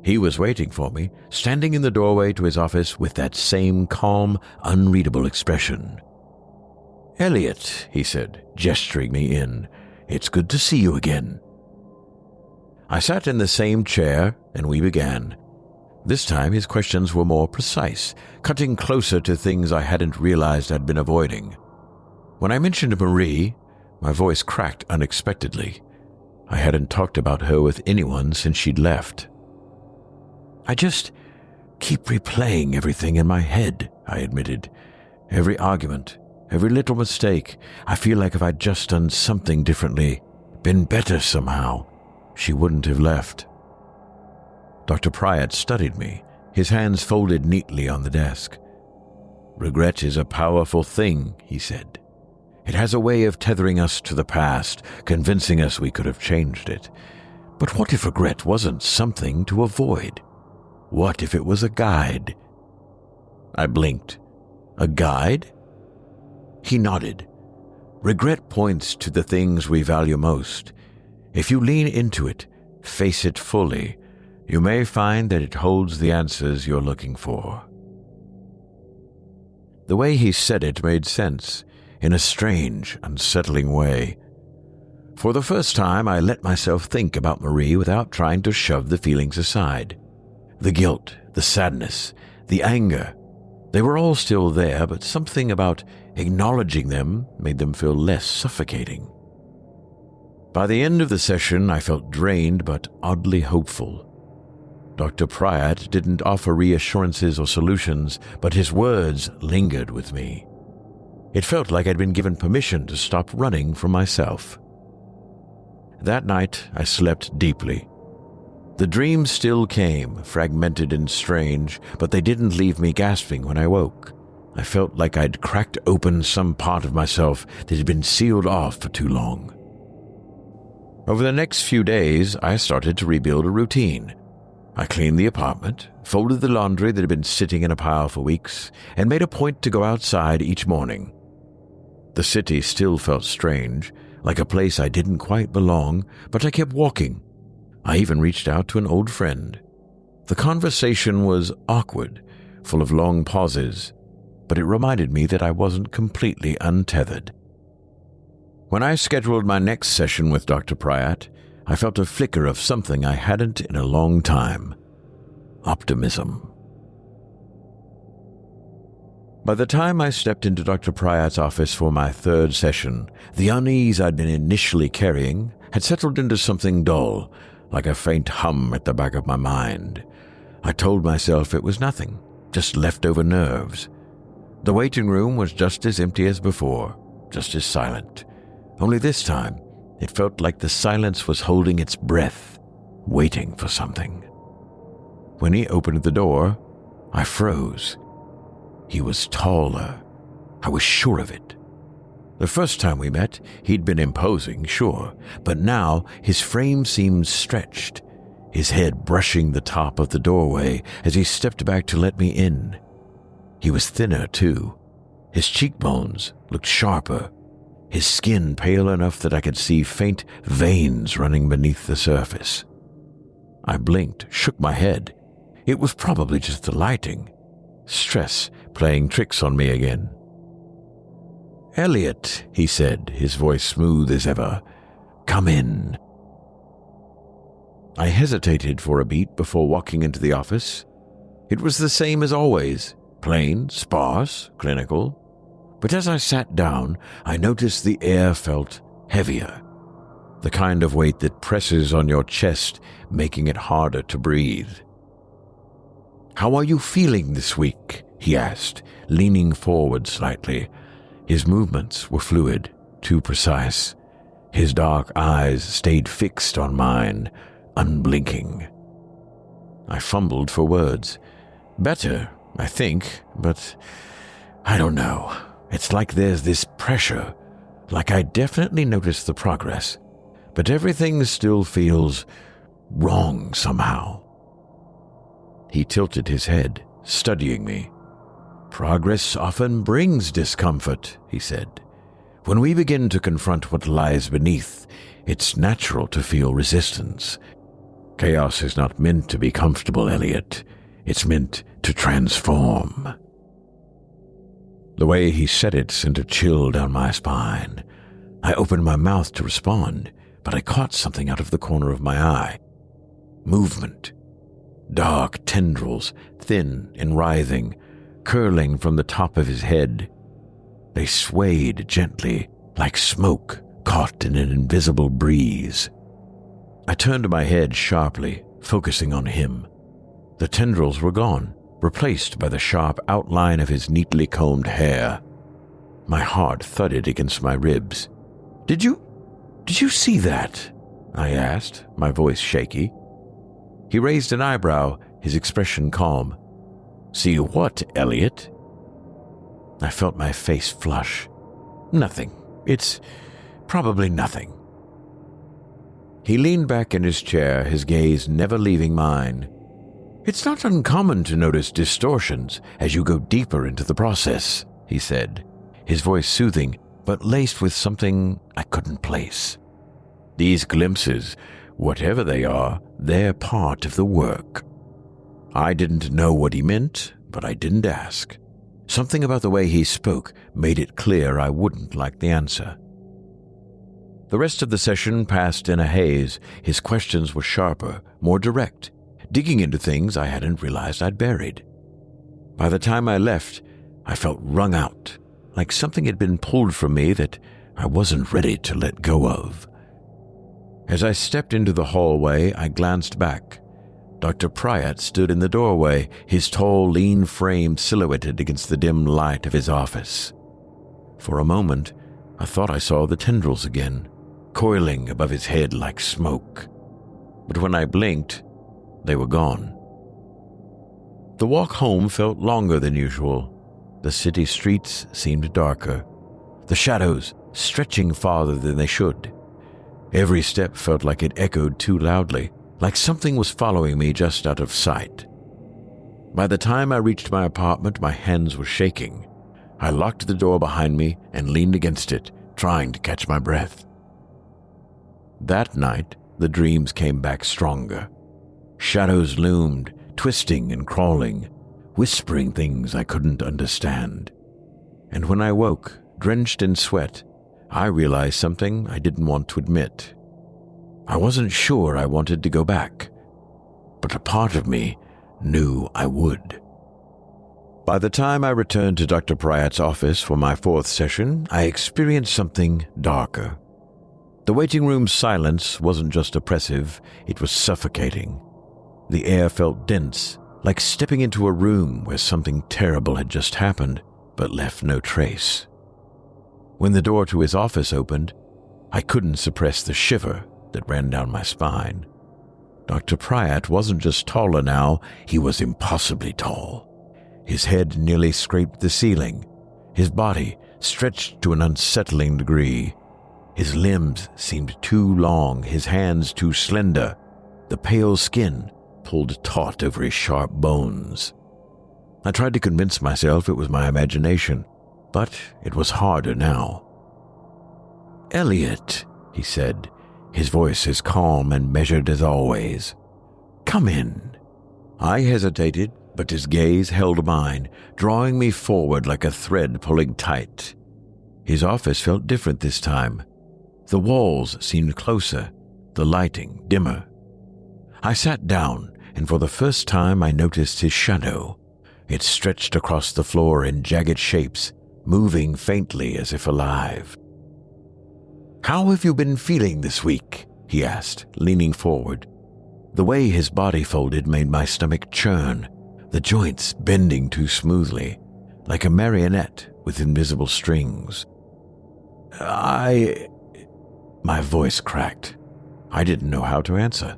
Speaker 4: He was waiting for me, standing in the doorway to his office with that same calm, unreadable expression. "Elliot," he said, gesturing me in, "it's good to see you again." I sat in the same chair, and we began. This time his questions were more precise, cutting closer to things I hadn't realized I'd been avoiding. When I mentioned Marie, my voice cracked unexpectedly. I hadn't talked about her with anyone since she'd left. "I just keep replaying everything in my head," I admitted. "Every argument, every little mistake. I feel like if I'd just done something differently, been better somehow, she wouldn't have left." Dr. Pryatt studied me, his hands folded neatly on the desk. "Regret is a powerful thing," he said. "It has a way of tethering us to the past, convincing us we could have changed it. But what if regret wasn't something to avoid? What if it was a guide?" I blinked. "A guide?" He nodded. "Regret points to the things we value most. If you lean into it, face it fully, you may find that it holds the answers you're looking for." The way he said it made sense, in a strange, unsettling way. For the first time, I let myself think about Marie without trying to shove the feelings aside. The guilt, the sadness, the anger, they were all still there, but something about acknowledging them made them feel less suffocating. By the end of the session, I felt drained but oddly hopeful. Dr. Pryatt didn't offer reassurances or solutions, but his words lingered with me. It felt like I'd been given permission to stop running from myself. That night, I slept deeply. The dreams still came, fragmented and strange, but they didn't leave me gasping when I woke. I felt like I'd cracked open some part of myself that had been sealed off for too long. Over the next few days, I started to rebuild a routine. I cleaned the apartment, folded the laundry that had been sitting in a pile for weeks, and made a point to go outside each morning. The city still felt strange, like a place I didn't quite belong, but I kept walking. I even reached out to an old friend. The conversation was awkward, full of long pauses, but it reminded me that I wasn't completely untethered. When I scheduled my next session with Dr. Pryatt, I felt a flicker of something I hadn't in a long time: optimism. By the time I stepped into Dr. Pryatt's office for my third session, the unease I'd been initially carrying had settled into something dull, like a faint hum at the back of my mind. I told myself it was nothing, just leftover nerves. The waiting room was just as empty as before, just as silent. Only this time, it felt like the silence was holding its breath, waiting for something. When he opened the door, I froze. He was taller. I was sure of it. The first time we met, he'd been imposing, sure, but now his frame seemed stretched, his head brushing the top of the doorway as he stepped back to let me in. He was thinner, too. His cheekbones looked sharper, his skin pale enough that I could see faint veins running beneath the surface. I blinked, shook my head. It was probably just the lighting. Stress playing tricks on me again. "Elliot," he said, his voice smooth as ever. "Come in." I hesitated for a beat before walking into the office. It was the same as always, plain, sparse, clinical. But as I sat down, I noticed the air felt heavier, the kind of weight that presses on your chest, making it harder to breathe. "How are you feeling this week?" he asked, leaning forward slightly. His movements were fluid, too precise. His dark eyes stayed fixed on mine, unblinking. I fumbled for words. "Better, I think, but I don't know. It's like there's this pressure, like I definitely noticed the progress, but everything still feels wrong somehow." He tilted his head, studying me. "Progress often brings discomfort," he said. "When we begin to confront what lies beneath, it's natural to feel resistance. Chaos is not meant to be comfortable, Elliot. It's meant to transform." The way he said it sent a chill down my spine. I opened my mouth to respond, but I caught something out of the corner of my eye. Movement. Dark tendrils, thin and writhing, curling from the top of his head. They swayed gently, like smoke caught in an invisible breeze. I turned my head sharply, focusing on him. The tendrils were gone, replaced by the sharp outline of his neatly combed hair. My heart thudded against my ribs. Did you see that?" I asked, my voice shaky. He raised an eyebrow, his expression calm. See what, Elliot? I felt my face flush. Nothing. It's probably nothing. He leaned back in his chair, his gaze never leaving mine. It's not uncommon to notice distortions as you go deeper into the process, he said, his voice soothing, but laced with something I couldn't place. These glimpses, whatever they are, they're part of the work. I didn't know what he meant, but I didn't ask. Something about the way he spoke made it clear I wouldn't like the answer. The rest of the session passed in a haze. His questions were sharper, more direct, digging into things I hadn't realized I'd buried. By the time I left, I felt wrung out, like something had been pulled from me that I wasn't ready to let go of. As I stepped into the hallway, I glanced back. Dr. Pryatt stood in the doorway, his tall, lean frame silhouetted against the dim light of his office. For a moment, I thought I saw the tendrils again, coiling above his head like smoke. But when I blinked, they were gone. The walk home felt longer than usual. The city streets seemed darker, the shadows stretching farther than they should. Every step felt like it echoed too loudly, like something was following me just out of sight. By the time I reached my apartment, my hands were shaking. I locked the door behind me and leaned against it, trying to catch my breath. That night, the dreams came back stronger. Shadows loomed, twisting and crawling, whispering things I couldn't understand. And when I woke, drenched in sweat, I realized something I didn't want to admit. I wasn't sure I wanted to go back, but a part of me knew I would. By the time I returned to Dr. Pryatt's office for my fourth session, I experienced something darker. The waiting room's silence wasn't just oppressive, it was suffocating. The air felt dense, like stepping into a room where something terrible had just happened, but left no trace. When the door to his office opened, I couldn't suppress the shiver that ran down my spine. Dr. Pryatt wasn't just taller now, he was impossibly tall. His head nearly scraped the ceiling, his body stretched to an unsettling degree. His limbs seemed too long, his hands too slender, the pale skin pulled taut over his sharp bones. I tried to convince myself it was my imagination, but it was harder now. "Elliot," he said, his voice as calm and measured as always. "Come in." I hesitated, but his gaze held mine, drawing me forward like a thread pulling tight. His office felt different this time. The walls seemed closer, the lighting dimmer. I sat down, and for the first time I noticed his shadow. It stretched across the floor in jagged shapes, moving faintly as if alive. "How have you been feeling this week?" he asked, leaning forward. The way his body folded made my stomach churn, the joints bending too smoothly, like a marionette with invisible strings. My voice cracked. I didn't know how to answer.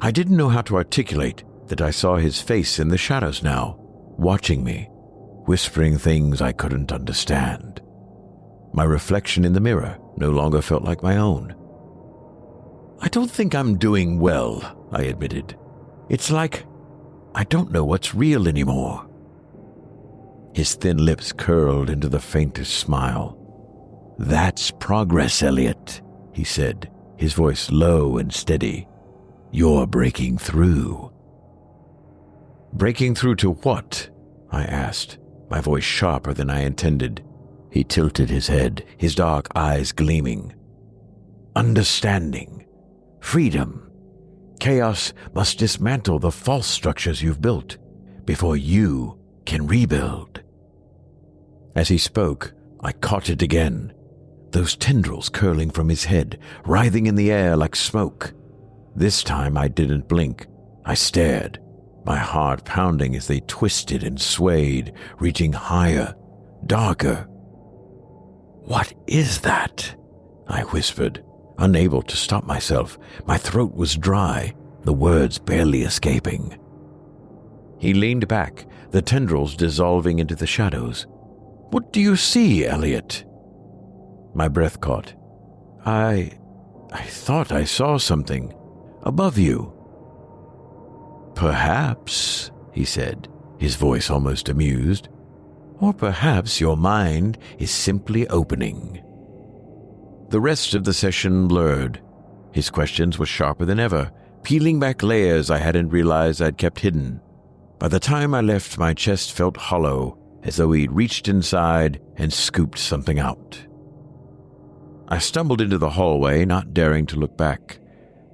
Speaker 4: I didn't know how to articulate that I saw his face in the shadows now, watching me, whispering things I couldn't understand. My reflection in the mirror no longer felt like my own. "I don't think I'm doing well," I admitted. "It's like I don't know what's real anymore." His thin lips curled into the faintest smile. "That's progress, Elliot," he said, his voice low and steady. "You're breaking through." "Breaking through to what?" I asked, my voice sharper than I intended. He tilted his head, his dark eyes gleaming. "Understanding. Freedom. Chaos must dismantle the false structures you've built before you can rebuild." As he spoke, I caught it again. Those tendrils curling from his head, writhing in the air like smoke. This time I didn't blink. I stared, my heart pounding as they twisted and swayed, reaching higher, darker. "What is that?" I whispered, unable to stop myself. My throat was dry, the words barely escaping. He leaned back, the tendrils dissolving into the shadows. "What do you see, Elliot?" My breath caught. I thought I saw something above you." "Perhaps," he said, his voice almost amused. "Or perhaps your mind is simply opening." The rest of the session blurred. His questions were sharper than ever, peeling back layers I hadn't realized I'd kept hidden. By the time I left, my chest felt hollow, as though he'd reached inside and scooped something out. I stumbled into the hallway, not daring to look back.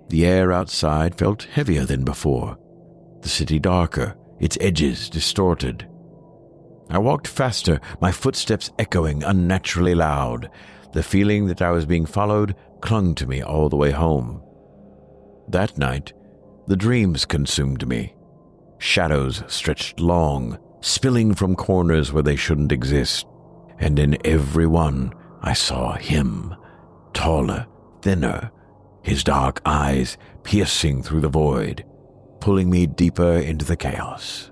Speaker 4: The air outside felt heavier than before, the city darker, its edges distorted. I walked faster, my footsteps echoing unnaturally loud. The feeling that I was being followed clung to me all the way home. That night, the dreams consumed me. Shadows stretched long, spilling from corners where they shouldn't exist, and in every one I saw him, taller, thinner, his dark eyes piercing through the void, pulling me deeper into the chaos.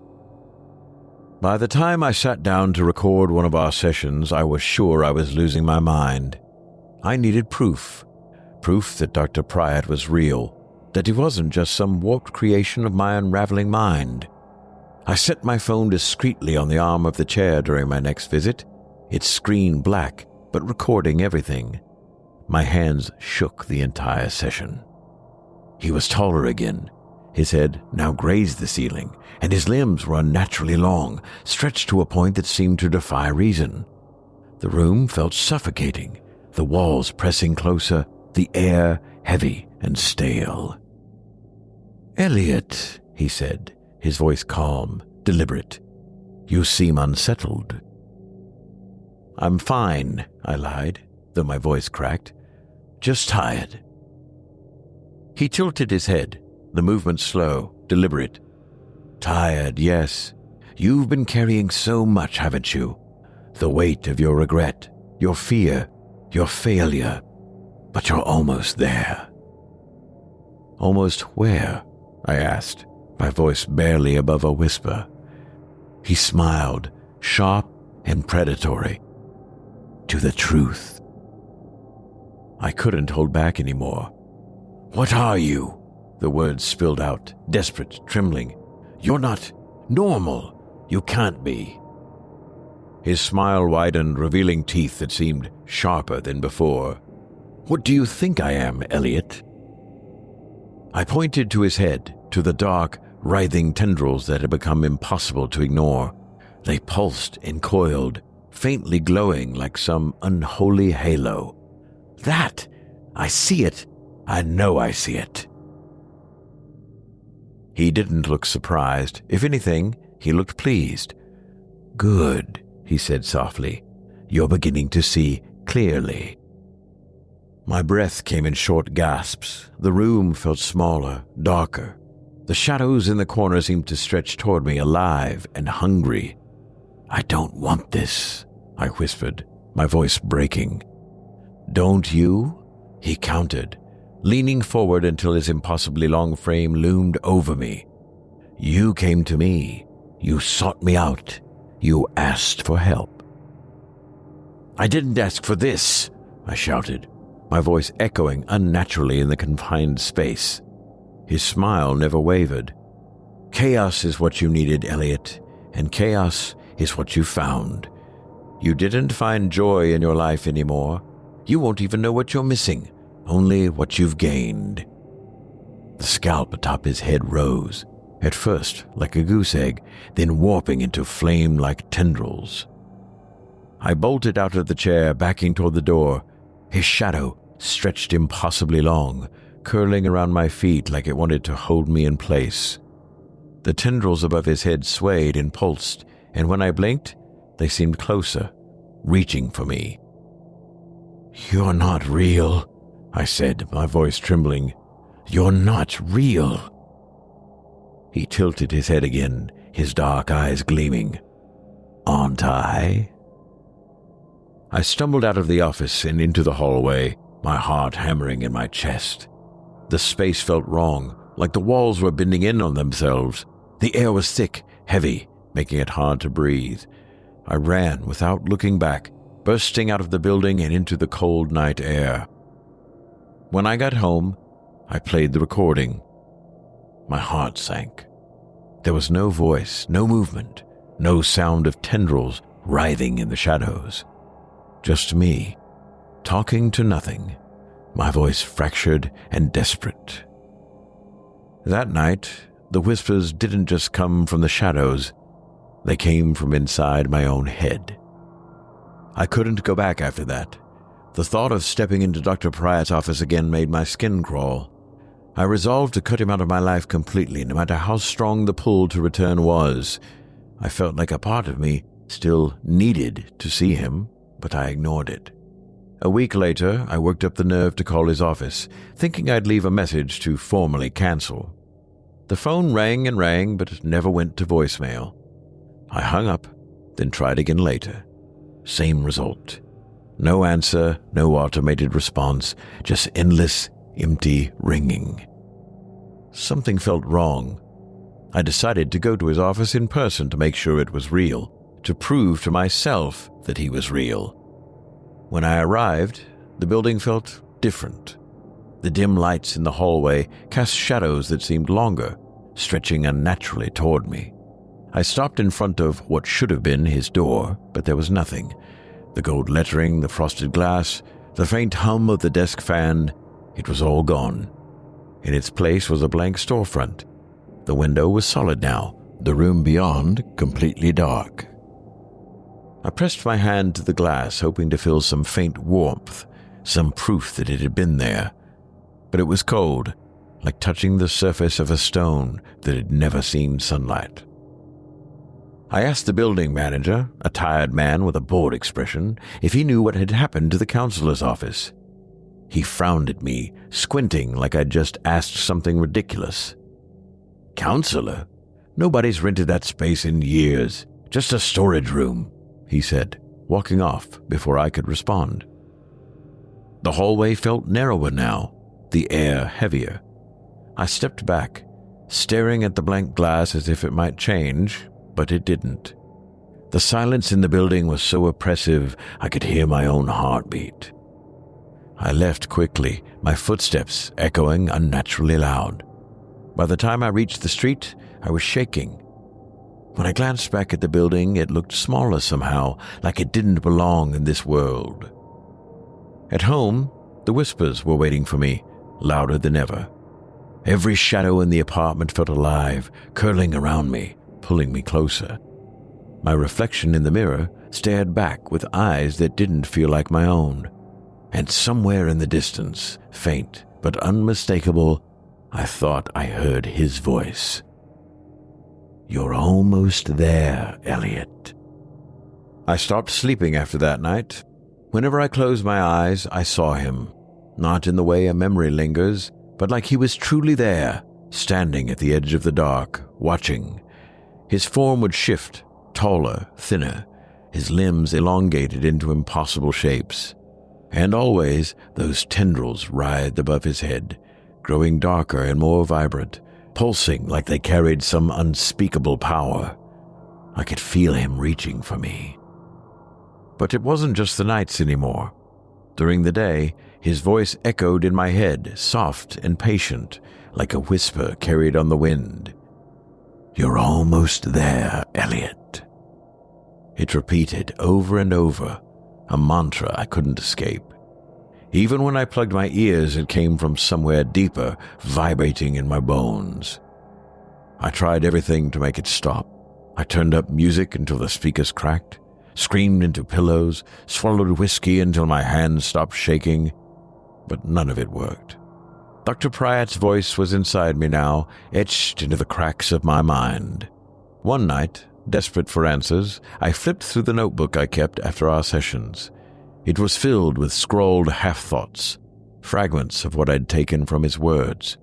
Speaker 4: By the time I sat down to record one of our sessions, I was sure I was losing my mind. I needed proof that Dr. Pryatt was real, that he wasn't just some warped creation of my unraveling mind. I set my phone discreetly on the arm of the chair during my next visit, its screen black, but recording everything. My hands shook the entire session. He was taller again. His head now grazed the ceiling, and his limbs were unnaturally long, stretched to a point that seemed to defy reason. The room felt suffocating, the walls pressing closer, the air heavy and stale. "Elliot," he said, his voice calm, deliberate. "You seem unsettled." "I'm fine," I lied, though my voice cracked. "Just tired." He tilted his head, the movement slow, deliberate. "Tired, yes. You've been carrying so much, haven't you? The weight of your regret, your fear, your failure. But you're almost there." "Almost where?" I asked, my voice barely above a whisper. He smiled, sharp and predatory. "To the truth." I couldn't hold back anymore. "What are you?" The words spilled out, desperate, trembling. "You're not normal. You can't be." His smile widened, revealing teeth that seemed sharper than before. "What do you think I am, Elliot?" I pointed to his head, to the dark, writhing tendrils that had become impossible to ignore. They pulsed and coiled, faintly glowing like some unholy halo. "That! I see it! I know I see it!" He didn't look surprised. If anything, he looked pleased. "Good," he said softly. "You're beginning to see clearly." My breath came in short gasps. The room felt smaller, darker. The shadows in the corner seemed to stretch toward me, alive and hungry. "I don't want this," I whispered, my voice breaking. "Don't you?" He countered, leaning forward until his impossibly long frame loomed over me. "You came to me. You sought me out. You asked for help." "I didn't ask for this," I shouted, my voice echoing unnaturally in the confined space. His smile never wavered. "Chaos is what you needed, Elliot, and chaos is what you found. You didn't find joy in your life anymore. You won't even know what you're missing, only what you've gained." The scalp atop his head rose, at first like a goose egg, then warping into flame-like tendrils. I bolted out of the chair, backing toward the door. His shadow stretched impossibly long, curling around my feet like it wanted to hold me in place. The tendrils above his head swayed and pulsed, and when I blinked, they seemed closer, reaching for me. "You're not real," I said, my voice trembling. "You're not real." He tilted his head again, his dark eyes gleaming. "Aren't I?" I stumbled out of the office and into the hallway, my heart hammering in my chest. The space felt wrong, like the walls were bending in on themselves. The air was thick, heavy, making it hard to breathe. I ran without looking back, bursting out of the building and into the cold night air. When I got home, I played the recording. My heart sank. There was no voice, no movement, no sound of tendrils writhing in the shadows. Just me, talking to nothing, my voice fractured and desperate. That night, the whispers didn't just come from the shadows, they came from inside my own head. I couldn't go back after that. The thought of stepping into Dr. Pryatt's office again made my skin crawl. I resolved to cut him out of my life completely, no matter how strong the pull to return was. I felt like a part of me still needed to see him, but I ignored it. A week later, I worked up the nerve to call his office, thinking I'd leave a message to formally cancel. The phone rang and rang, but never went to voicemail. I hung up, then tried again later. Same result. No answer, no automated response, just endless, empty ringing. Something felt wrong. I decided to go to his office in person to make sure it was real, to prove to myself that he was real. When I arrived, the building felt different. The dim lights in the hallway cast shadows that seemed longer, stretching unnaturally toward me. I stopped in front of what should have been his door, but there was nothing. The gold lettering, the frosted glass, the faint hum of the desk fan, it was all gone. In its place was a blank storefront. The window was solid now, the room beyond completely dark. I pressed my hand to the glass, hoping to feel some faint warmth, some proof that it had been there. But it was cold, like touching the surface of a stone that had never seen sunlight. I asked the building manager, a tired man with a bored expression, if he knew what had happened to the counselor's office. He frowned at me, squinting like I'd just asked something ridiculous. "Counselor? Nobody's rented that space in years. Just a storage room," he said, walking off before I could respond. The hallway felt narrower now, the air heavier. I stepped back, staring at the blank glass as if it might change, but it didn't. The silence in the building was so oppressive I could hear my own heartbeat. I left quickly, my footsteps echoing unnaturally loud. By the time I reached the street, I was shaking. When I glanced back at the building, it looked smaller somehow, like it didn't belong in this world. At home, the whispers were waiting for me, louder than ever. Every shadow in the apartment felt alive, curling around me, pulling me closer. My reflection in the mirror stared back with eyes that didn't feel like my own. And somewhere in the distance, faint but unmistakable, I thought I heard his voice. "You're almost there, Elliot." I stopped sleeping after that night. Whenever I closed my eyes, I saw him, not in the way a memory lingers, but like he was truly there, standing at the edge of the dark, watching. His form would shift, taller, thinner, his limbs elongated into impossible shapes. And always those tendrils writhed above his head, growing darker and more vibrant, pulsing like they carried some unspeakable power. I could feel him reaching for me. But it wasn't just the nights anymore. During the day, his voice echoed in my head, soft and patient, like a whisper carried on the wind. "You're almost there, Elliot." It repeated over and over, a mantra I couldn't escape. Even when I plugged my ears, it came from somewhere deeper, vibrating in my bones. I tried everything to make it stop. I turned up music until the speakers cracked, screamed into pillows, swallowed whiskey until my hands stopped shaking, but none of it worked. Dr. Pryatt's voice was inside me now, etched into the cracks of my mind. One night, desperate for answers, I flipped through the notebook I kept after our sessions. It was filled with scrawled half-thoughts, fragments of what I'd taken from his words.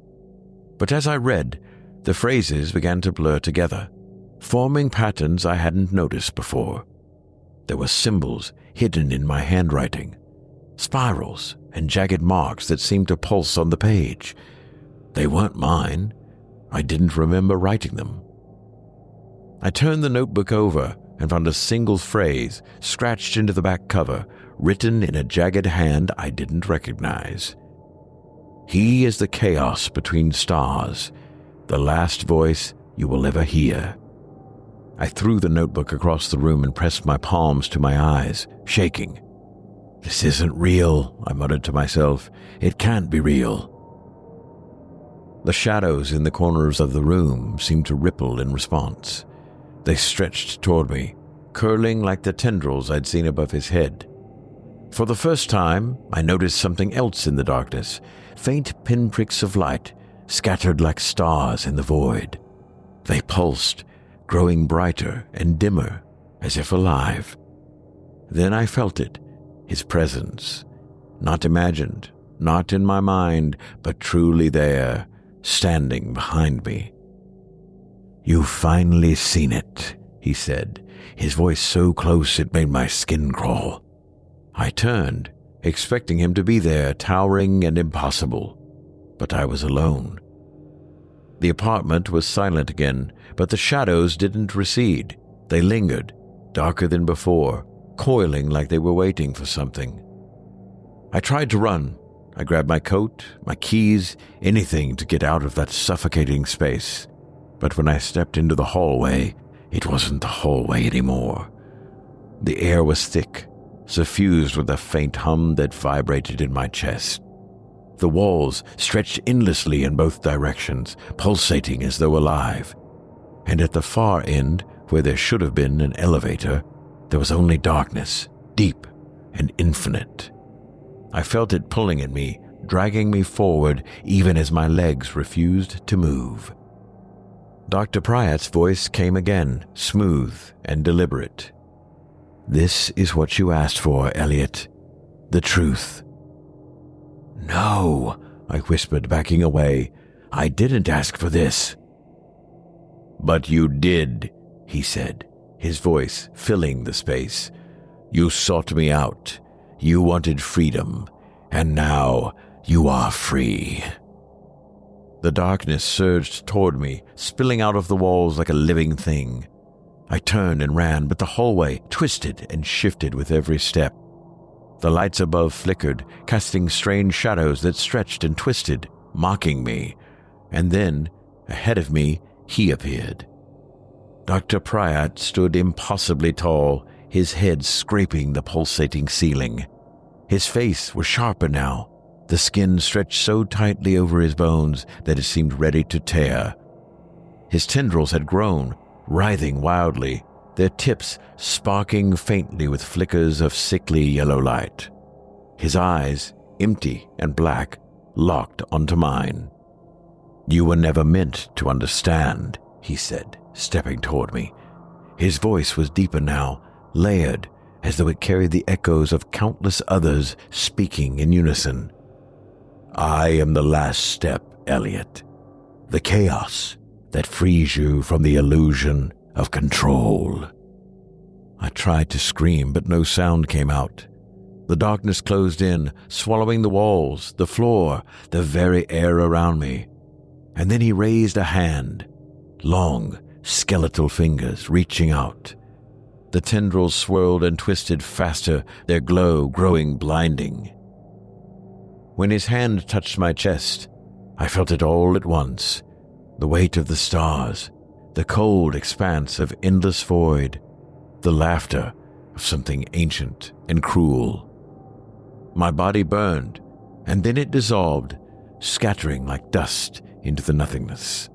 Speaker 4: But as I read, the phrases began to blur together, forming patterns I hadn't noticed before. There were symbols hidden in my handwriting, spirals and jagged marks that seemed to pulse on the page. They weren't mine. I didn't remember writing them. I turned the notebook over and found a single phrase scratched into the back cover, written in a jagged hand I didn't recognize. "He is the chaos between stars, the last voice you will ever hear." I threw the notebook across the room and pressed my palms to my eyes, shaking. "This isn't real," I muttered to myself. "It can't be real." The shadows in the corners of the room seemed to ripple in response. They stretched toward me, curling like the tendrils I'd seen above his head. For the first time, I noticed something else in the darkness, faint pinpricks of light scattered like stars in the void. They pulsed, growing brighter and dimmer, as if alive. Then I felt it, his presence, not imagined, not in my mind, but truly there, standing behind me. "You've finally seen it," he said, his voice so close it made my skin crawl. I turned, expecting him to be there, towering and impossible, but I was alone. The apartment was silent again, but the shadows didn't recede. They lingered, darker than before, coiling like they were waiting for something. I tried to run. I grabbed my coat, my keys, anything to get out of that suffocating space. But when I stepped into the hallway, it wasn't the hallway anymore. The air was thick, suffused with a faint hum that vibrated in my chest. The walls stretched endlessly in both directions, pulsating as though alive. And at the far end, where there should have been an elevator, there was only darkness, deep and infinite. I felt it pulling at me, dragging me forward even as my legs refused to move. Dr. Pryatt's voice came again, smooth and deliberate. "This is what you asked for, Elliot. The truth." "No," I whispered, backing away. "I didn't ask for this." "But you did," he said, his voice filling the space. "You sought me out. You wanted freedom, and now you are free." The darkness surged toward me, spilling out of the walls like a living thing. I turned and ran, but the hallway twisted and shifted with every step. The lights above flickered, casting strange shadows that stretched and twisted, mocking me. And then, ahead of me, he appeared. Dr. Pryatt stood impossibly tall, his head scraping the pulsating ceiling. His face was sharper now, the skin stretched so tightly over his bones that it seemed ready to tear. His tendrils had grown, writhing wildly, their tips sparking faintly with flickers of sickly yellow light. His eyes, empty and black, locked onto mine. "You were never meant to understand," he said, stepping toward me. His voice was deeper now, layered, as though it carried the echoes of countless others speaking in unison. "I am the last step, Elliot. The chaos that frees you from the illusion of control." I tried to scream, but no sound came out. The darkness closed in, swallowing the walls, the floor, the very air around me. And then he raised a hand, long, skeletal fingers reaching out. The tendrils swirled and twisted faster, their glow growing blinding. When his hand touched my chest, I felt it all at once. The weight of the stars, the cold expanse of endless void, the laughter of something ancient and cruel. My body burned, and then it dissolved, scattering like dust into the nothingness.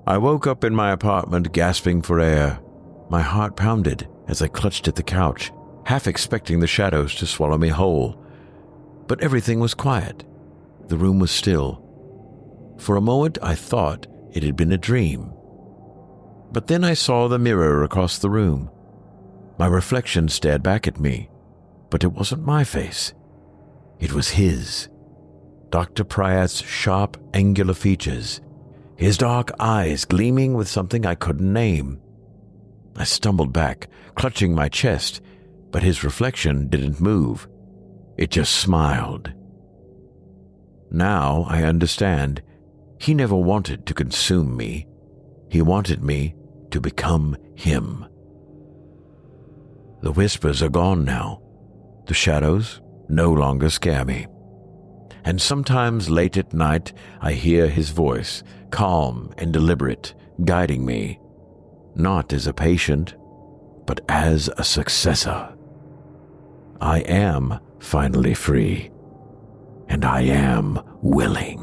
Speaker 4: I woke up in my apartment gasping for air. My heart pounded as I clutched at the couch, half expecting the shadows to swallow me whole. But everything was quiet. The room was still. For a moment I thought it had been a dream. But then I saw the mirror across the room. My reflection stared back at me, but it wasn't my face. It was his. Dr. Pryatt's sharp, angular features, his dark eyes gleaming with something I couldn't name. I stumbled back, clutching my chest, but his reflection didn't move. It just smiled. Now I understand. He never wanted to consume me. He wanted me to to become him. The whispers are gone now. The shadows no longer scare me. And sometimes late at night I hear his voice, calm and deliberate, guiding me, not as a patient, but as a successor. I am finally free, and I am willing.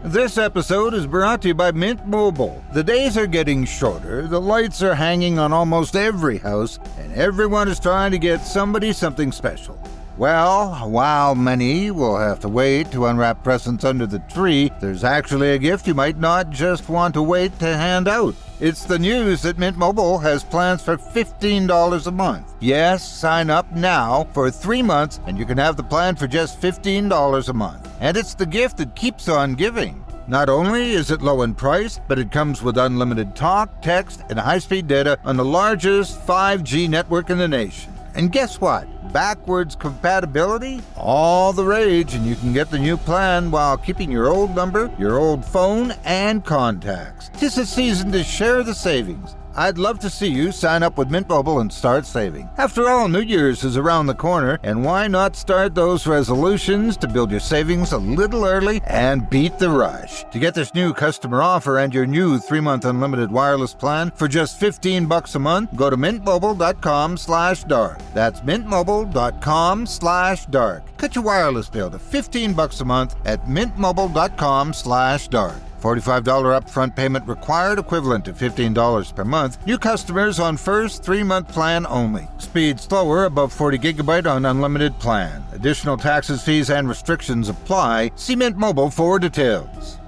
Speaker 3: This episode is brought to you by Mint Mobile. The days are getting shorter, the lights are hanging on almost every house, and everyone is trying to get somebody something special. Well, while many will have to wait to unwrap presents under the tree, there's actually a gift you might not just want to wait to hand out. It's the news that Mint Mobile has plans for $15 a month. Yes, sign up now for 3 months and you can have the plan for just $15 a month. And it's the gift that keeps on giving. Not only is it low in price, but it comes with unlimited talk, text, and high-speed data on the largest 5G network in the nation. And guess what? Backwards compatibility? All the rage, and you can get the new plan while keeping your old number, your old phone, and contacts. 'Tis a season to share the savings. I'd love to see you sign up with Mint Mobile and start saving. After all, New Year's is around the corner, and why not start those resolutions to build your savings a little early and beat the rush? To get this new customer offer and your new 3-month unlimited wireless plan for just $15 a month, go to mintmobile.com/dark. That's mintmobile.com/dark. Cut your wireless bill to $15 a month at mintmobile.com/dark. $45 upfront payment required, equivalent to $15 per month. New customers on first 3-month plan only. Speed slower, above 40 gigabyte on unlimited plan. Additional taxes, fees, and restrictions apply. See Mint Mobile for details.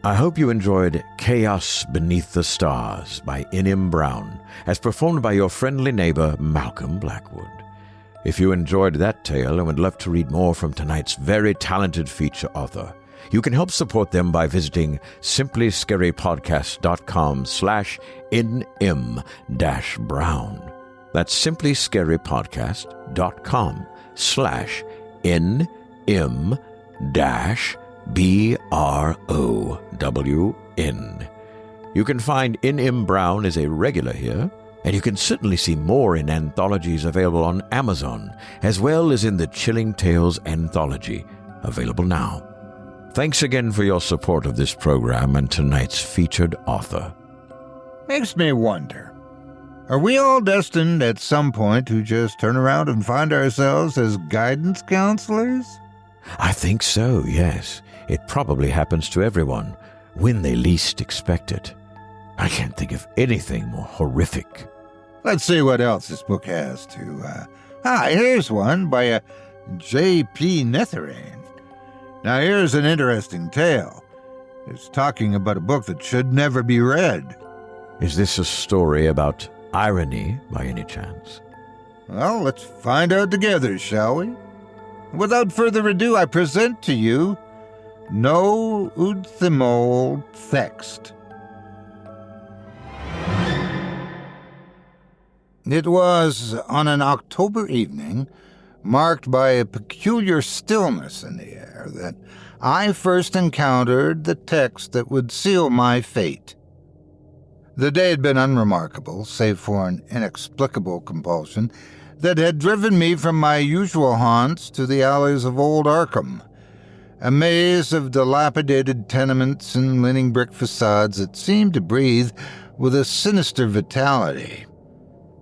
Speaker 4: I hope you enjoyed Chaos Beneath the Stars by N.M. Brown, as performed by your friendly neighbor, Malcolm Blackwood. If you enjoyed that tale and would love to read more from tonight's very talented feature author, you can help support them by visiting simplyscarypodcast.com/nm-brown. That's simplyscarypodcast.com/nm-brown. You can find N.M. Brown as a regular here, and you can certainly see more in anthologies available on Amazon, as well as in the Chilling Tales anthology, available now. Thanks again for your support of this program and tonight's featured author.
Speaker 3: Makes me wonder, are we all destined at some point to just turn around and find ourselves as guidance counselors?
Speaker 4: I think so, yes. It probably happens to everyone when they least expect it. I can't think of anything more horrific.
Speaker 3: Let's see what else this book has to... here's one by a J.P. Netherane. Now here's an interesting tale. It's talking about a book that should never be read.
Speaker 4: Is this a story about irony by any chance?
Speaker 3: Well, let's find out together, shall we? Without further ado, I present to you No Udthimoal Thext. It was on an October evening, marked by a peculiar stillness in the air, that I first encountered the text that would seal my fate. The day had been unremarkable, save for an inexplicable compulsion that had driven me from my usual haunts to the alleys of Old Arkham, a maze of dilapidated tenements and leaning brick facades that seemed to breathe with a sinister vitality.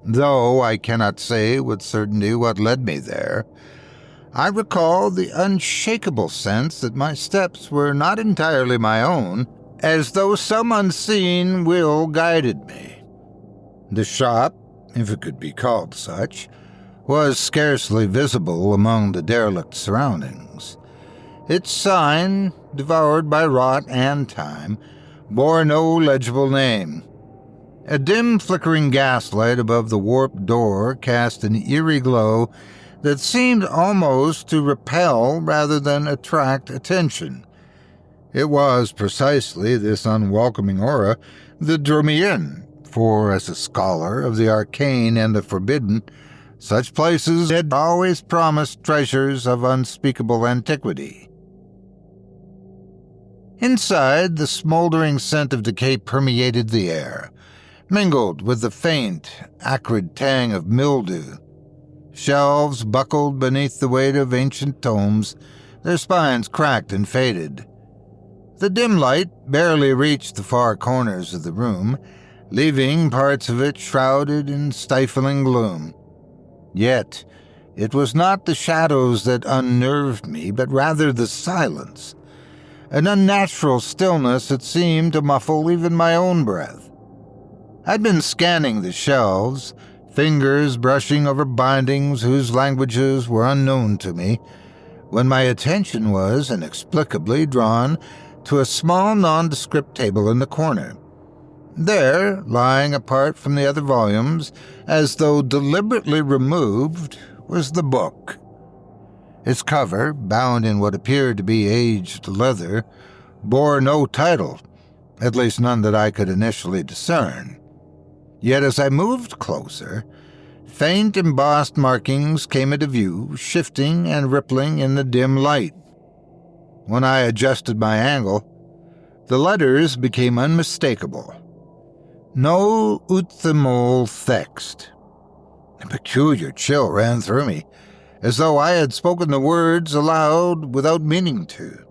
Speaker 3: Though I cannot say with certainty what led me there, I recall the unshakable sense that my steps were not entirely my own, as though some unseen will guided me. The shop, if it could be called such, was scarcely visible among the derelict surroundings. Its sign, devoured by rot and time, bore no legible name. A dim, flickering gaslight above the warped door cast an eerie glow that seemed almost to repel rather than attract attention. It was precisely this unwelcoming aura that drew me in, for as a scholar of the arcane and the forbidden, such places had always promised treasures of unspeakable antiquity. Inside, the smoldering scent of decay permeated the air, mingled with the faint, acrid tang of mildew. Shelves buckled beneath the weight of ancient tomes, their spines cracked and faded. The dim light barely reached the far corners of the room, leaving parts of it shrouded in stifling gloom. Yet, it was not the shadows that unnerved me, but rather the silence, an unnatural stillness that seemed to muffle even my own breath. I'd been scanning the shelves, fingers brushing over bindings whose languages were unknown to me, when my attention was inexplicably drawn to a small nondescript table in the corner. There, lying apart from the other volumes, as though deliberately removed, was the book. Its cover, bound in what appeared to be aged leather, bore no title, at least none that I could initially discern. Yet as I moved closer, faint embossed markings came into view, shifting and rippling in the dim light. When I adjusted my angle, the letters became unmistakable. No Udthimoal Thext. A peculiar chill ran through me, as though I had spoken the words aloud without meaning to.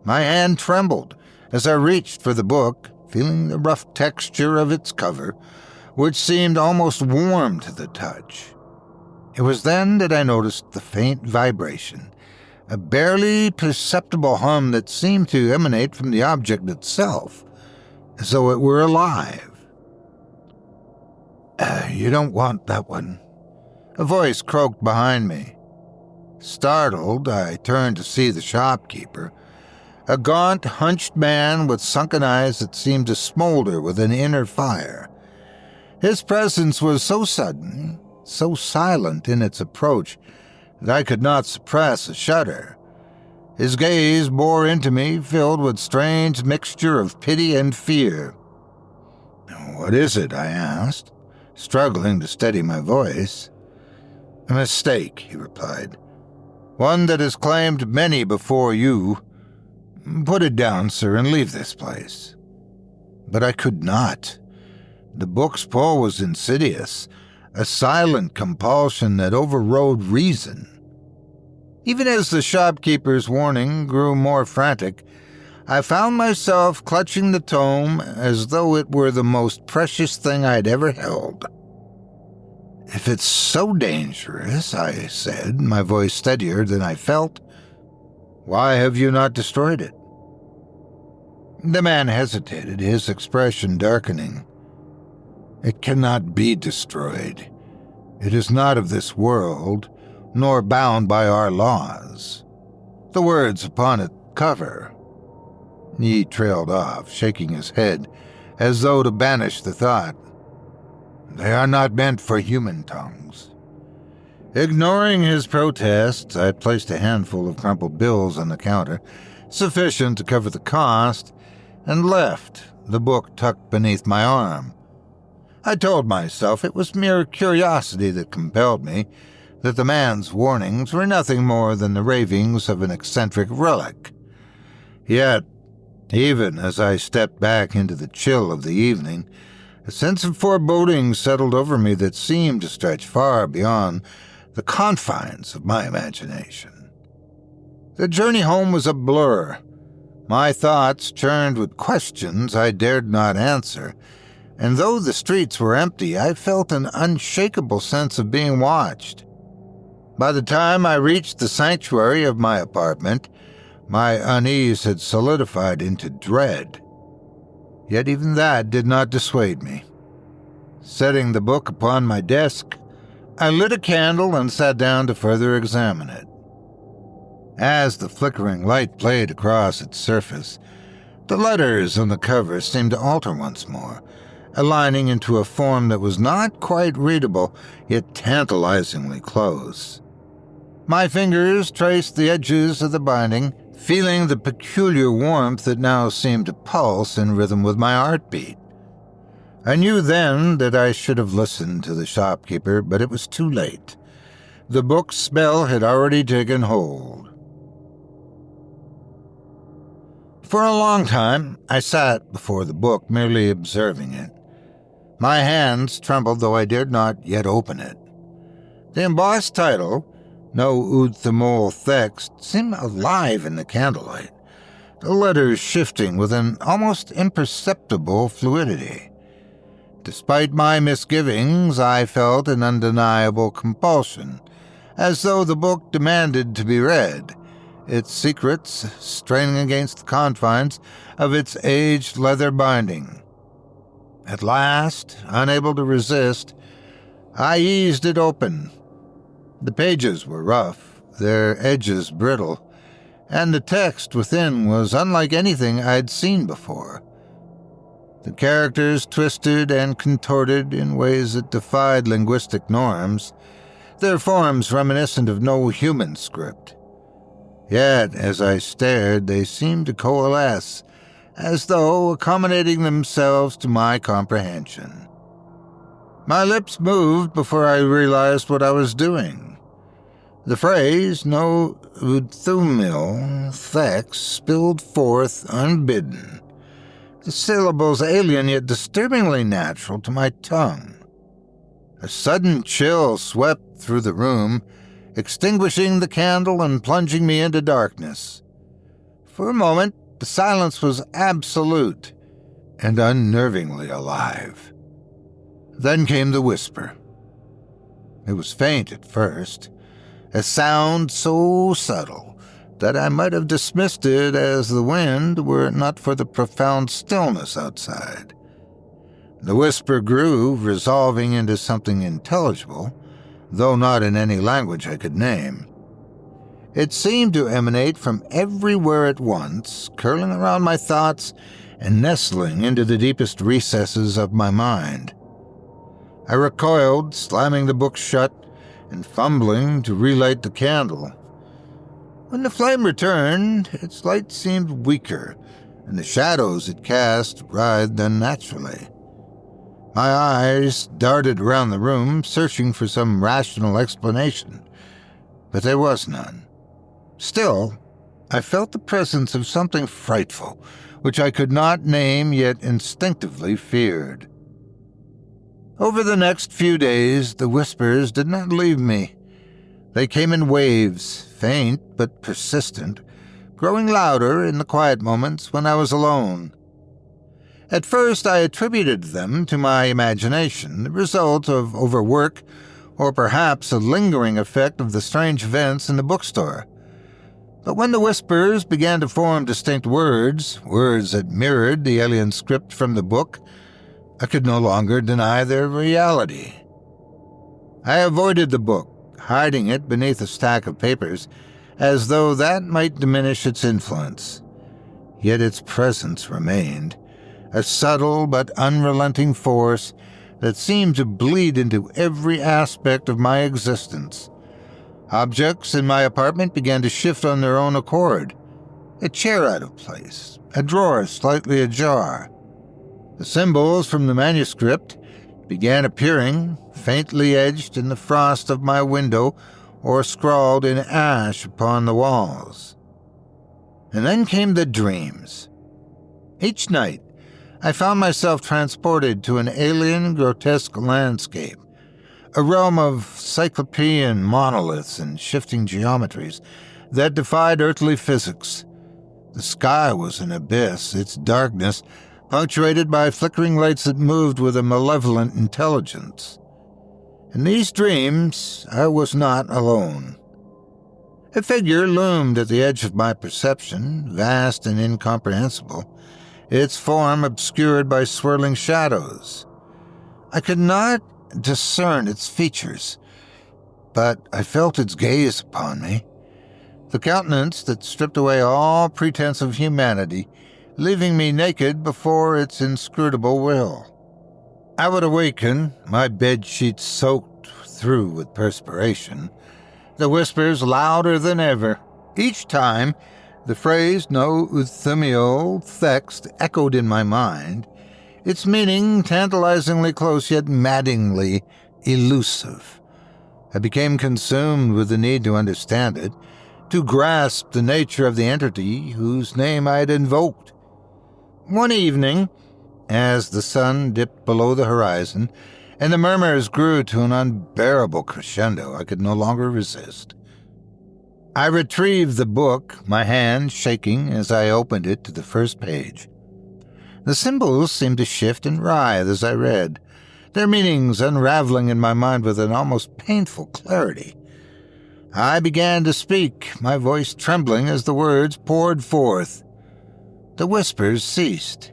Speaker 3: My hand trembled as I reached for the book, feeling the rough texture of its cover, which seemed almost warm to the touch. It was then that I noticed the faint vibration, a barely perceptible hum that seemed to emanate from the object itself, as though it were alive. You don't want that one," a voice croaked behind me. Startled, I turned to see the shopkeeper, a gaunt, hunched man with sunken eyes that seemed to smolder with an inner fire. His presence was so sudden, so silent in its approach, that I could not suppress a shudder. His gaze bore into me, filled with strange mixture of pity and fear. "What is it?" I asked, struggling to steady my voice. "A mistake," he replied. "One that has claimed many before you. Put it down, sir, and leave this place." But I could not. The book's pull was insidious, a silent compulsion that overrode reason. Even as the shopkeeper's warning grew more frantic, I found myself clutching the tome as though it were the most precious thing I'd ever held. "If it's so dangerous," I said, my voice steadier than I felt, "why have you not destroyed it?" The man hesitated, his expression darkening. "It cannot be destroyed. It is not of this world, nor bound by our laws. The words upon its cover." He trailed off, shaking his head, as though to banish the thought. "They are not meant for human tongues." Ignoring his protests, I placed a handful of crumpled bills on the counter, sufficient to cover the cost, and left, the book tucked beneath my arm. I told myself it was mere curiosity that compelled me, that the man's warnings were nothing more than the ravings of an eccentric relic. Yet, even as I stepped back into the chill of the evening, a sense of foreboding settled over me that seemed to stretch far beyond the confines of my imagination. The journey home was a blur. My thoughts churned with questions I dared not answer, and though the streets were empty, I felt an unshakable sense of being watched. By the time I reached the sanctuary of my apartment, my unease had solidified into dread. Yet even that did not dissuade me. Setting the book upon my desk, I lit a candle and sat down to further examine it. As the flickering light played across its surface, the letters on the cover seemed to alter once more, aligning into a form that was not quite readable, yet tantalizingly close. My fingers traced the edges of the binding, feeling the peculiar warmth that now seemed to pulse in rhythm with my heartbeat. I knew then that I should have listened to the shopkeeper, but it was too late. The book's spell had already taken hold. For a long time, I sat before the book, merely observing it. My hands trembled, though I dared not yet open it. The embossed title, No Udthimoal Thext, seemed alive in the candlelight, the letters shifting with an almost imperceptible fluidity. Despite my misgivings, I felt an undeniable compulsion, as though the book demanded to be read, its secrets straining against the confines of its aged leather binding. At last, unable to resist, I eased it open. The pages were rough, their edges brittle, and the text within was unlike anything I'd seen before. The characters twisted and contorted in ways that defied linguistic norms, their forms reminiscent of no human script. Yet, as I stared, they seemed to coalesce, as though accommodating themselves to my comprehension. My lips moved before I realized what I was doing. The phrase, No Udthimoal Thext, spilled forth unbidden, the syllables alien yet disturbingly natural to my tongue. A sudden chill swept through the room, extinguishing the candle and plunging me into darkness. For a moment, the silence was absolute and unnervingly alive. Then came the whisper. It was faint at first, a sound so subtle that I might have dismissed it as the wind were it not for the profound stillness outside. The whisper grew, resolving into something intelligible, though not in any language I could name. It seemed to emanate from everywhere at once, curling around my thoughts and nestling into the deepest recesses of my mind. I recoiled, slamming the book shut and fumbling to relight the candle. When the flame returned, its light seemed weaker, and the shadows it cast writhed unnaturally. My eyes darted around the room, searching for some rational explanation, but there was none. Still, I felt the presence of something frightful, which I could not name yet instinctively feared. Over the next few days, the whispers did not leave me. They came in waves, faint but persistent, growing louder in the quiet moments when I was alone. At first, I attributed them to my imagination, the result of overwork, or perhaps a lingering effect of the strange events in the bookstore. But when the whispers began to form distinct words that mirrored the alien script from the book, I could no longer deny their reality. I avoided the book, hiding it beneath a stack of papers, as though that might diminish its influence. Yet its presence remained, a subtle but unrelenting force that seemed to bleed into every aspect of my existence. Objects in my apartment began to shift on their own accord. A chair out of place, a drawer slightly ajar. The symbols from the manuscript began appearing, faintly edged in the frost of my window or scrawled in ash upon the walls. And then came the dreams. Each night, I found myself transported to an alien, grotesque landscape, a realm of cyclopean monoliths and shifting geometries that defied earthly physics. The sky was an abyss, its darkness punctuated by flickering lights that moved with a malevolent intelligence. In these dreams, I was not alone. A figure loomed at the edge of my perception, vast and incomprehensible, its form obscured by swirling shadows. I could not discern its features, but I felt its gaze upon me, the countenance that stripped away all pretense of humanity, leaving me naked before its inscrutable will. I would awaken, my bedsheets soaked through with perspiration, the whispers louder than ever. Each time, the phrase No Udthimoal Thext echoed in my mind, its meaning tantalizingly close yet maddeningly elusive. I became consumed with the need to understand it, to grasp the nature of the entity whose name I had invoked. One evening, as the sun dipped below the horizon and the murmurs grew to an unbearable crescendo I could no longer resist, I retrieved the book, my hand shaking as I opened it to the first page. The symbols seemed to shift and writhe as I read, their meanings unraveling in my mind with an almost painful clarity. I began to speak, my voice trembling as the words poured forth. The whispers ceased,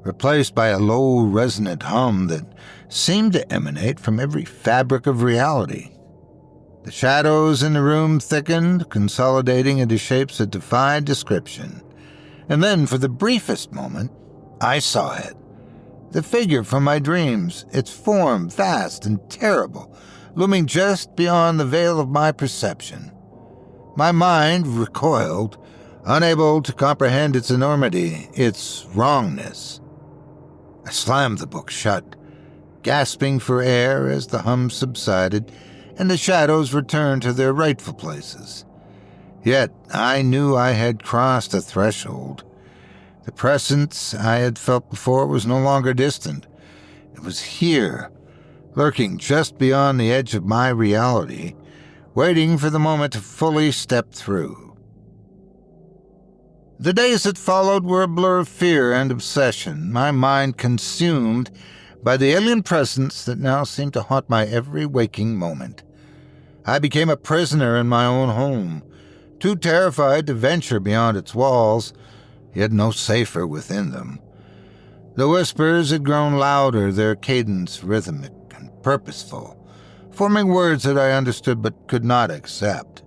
Speaker 3: replaced by a low, resonant hum that seemed to emanate from every fabric of reality. The shadows in the room thickened, consolidating into shapes that defied description. And then, for the briefest moment, I saw it. The figure from my dreams, its form vast and terrible, looming just beyond the veil of my perception. My mind recoiled, unable to comprehend its enormity, its wrongness. I slammed the book shut, gasping for air as the hum subsided and the shadows returned to their rightful places. Yet I knew I had crossed a threshold. The presence I had felt before was no longer distant. It was here, lurking just beyond the edge of my reality, waiting for the moment to fully step through. The days that followed were a blur of fear and obsession, my mind consumed by the alien presence that now seemed to haunt my every waking moment. I became a prisoner in my own home, too terrified to venture beyond its walls, yet no safer within them. The whispers had grown louder, their cadence rhythmic and purposeful, forming words that I understood but could not accept.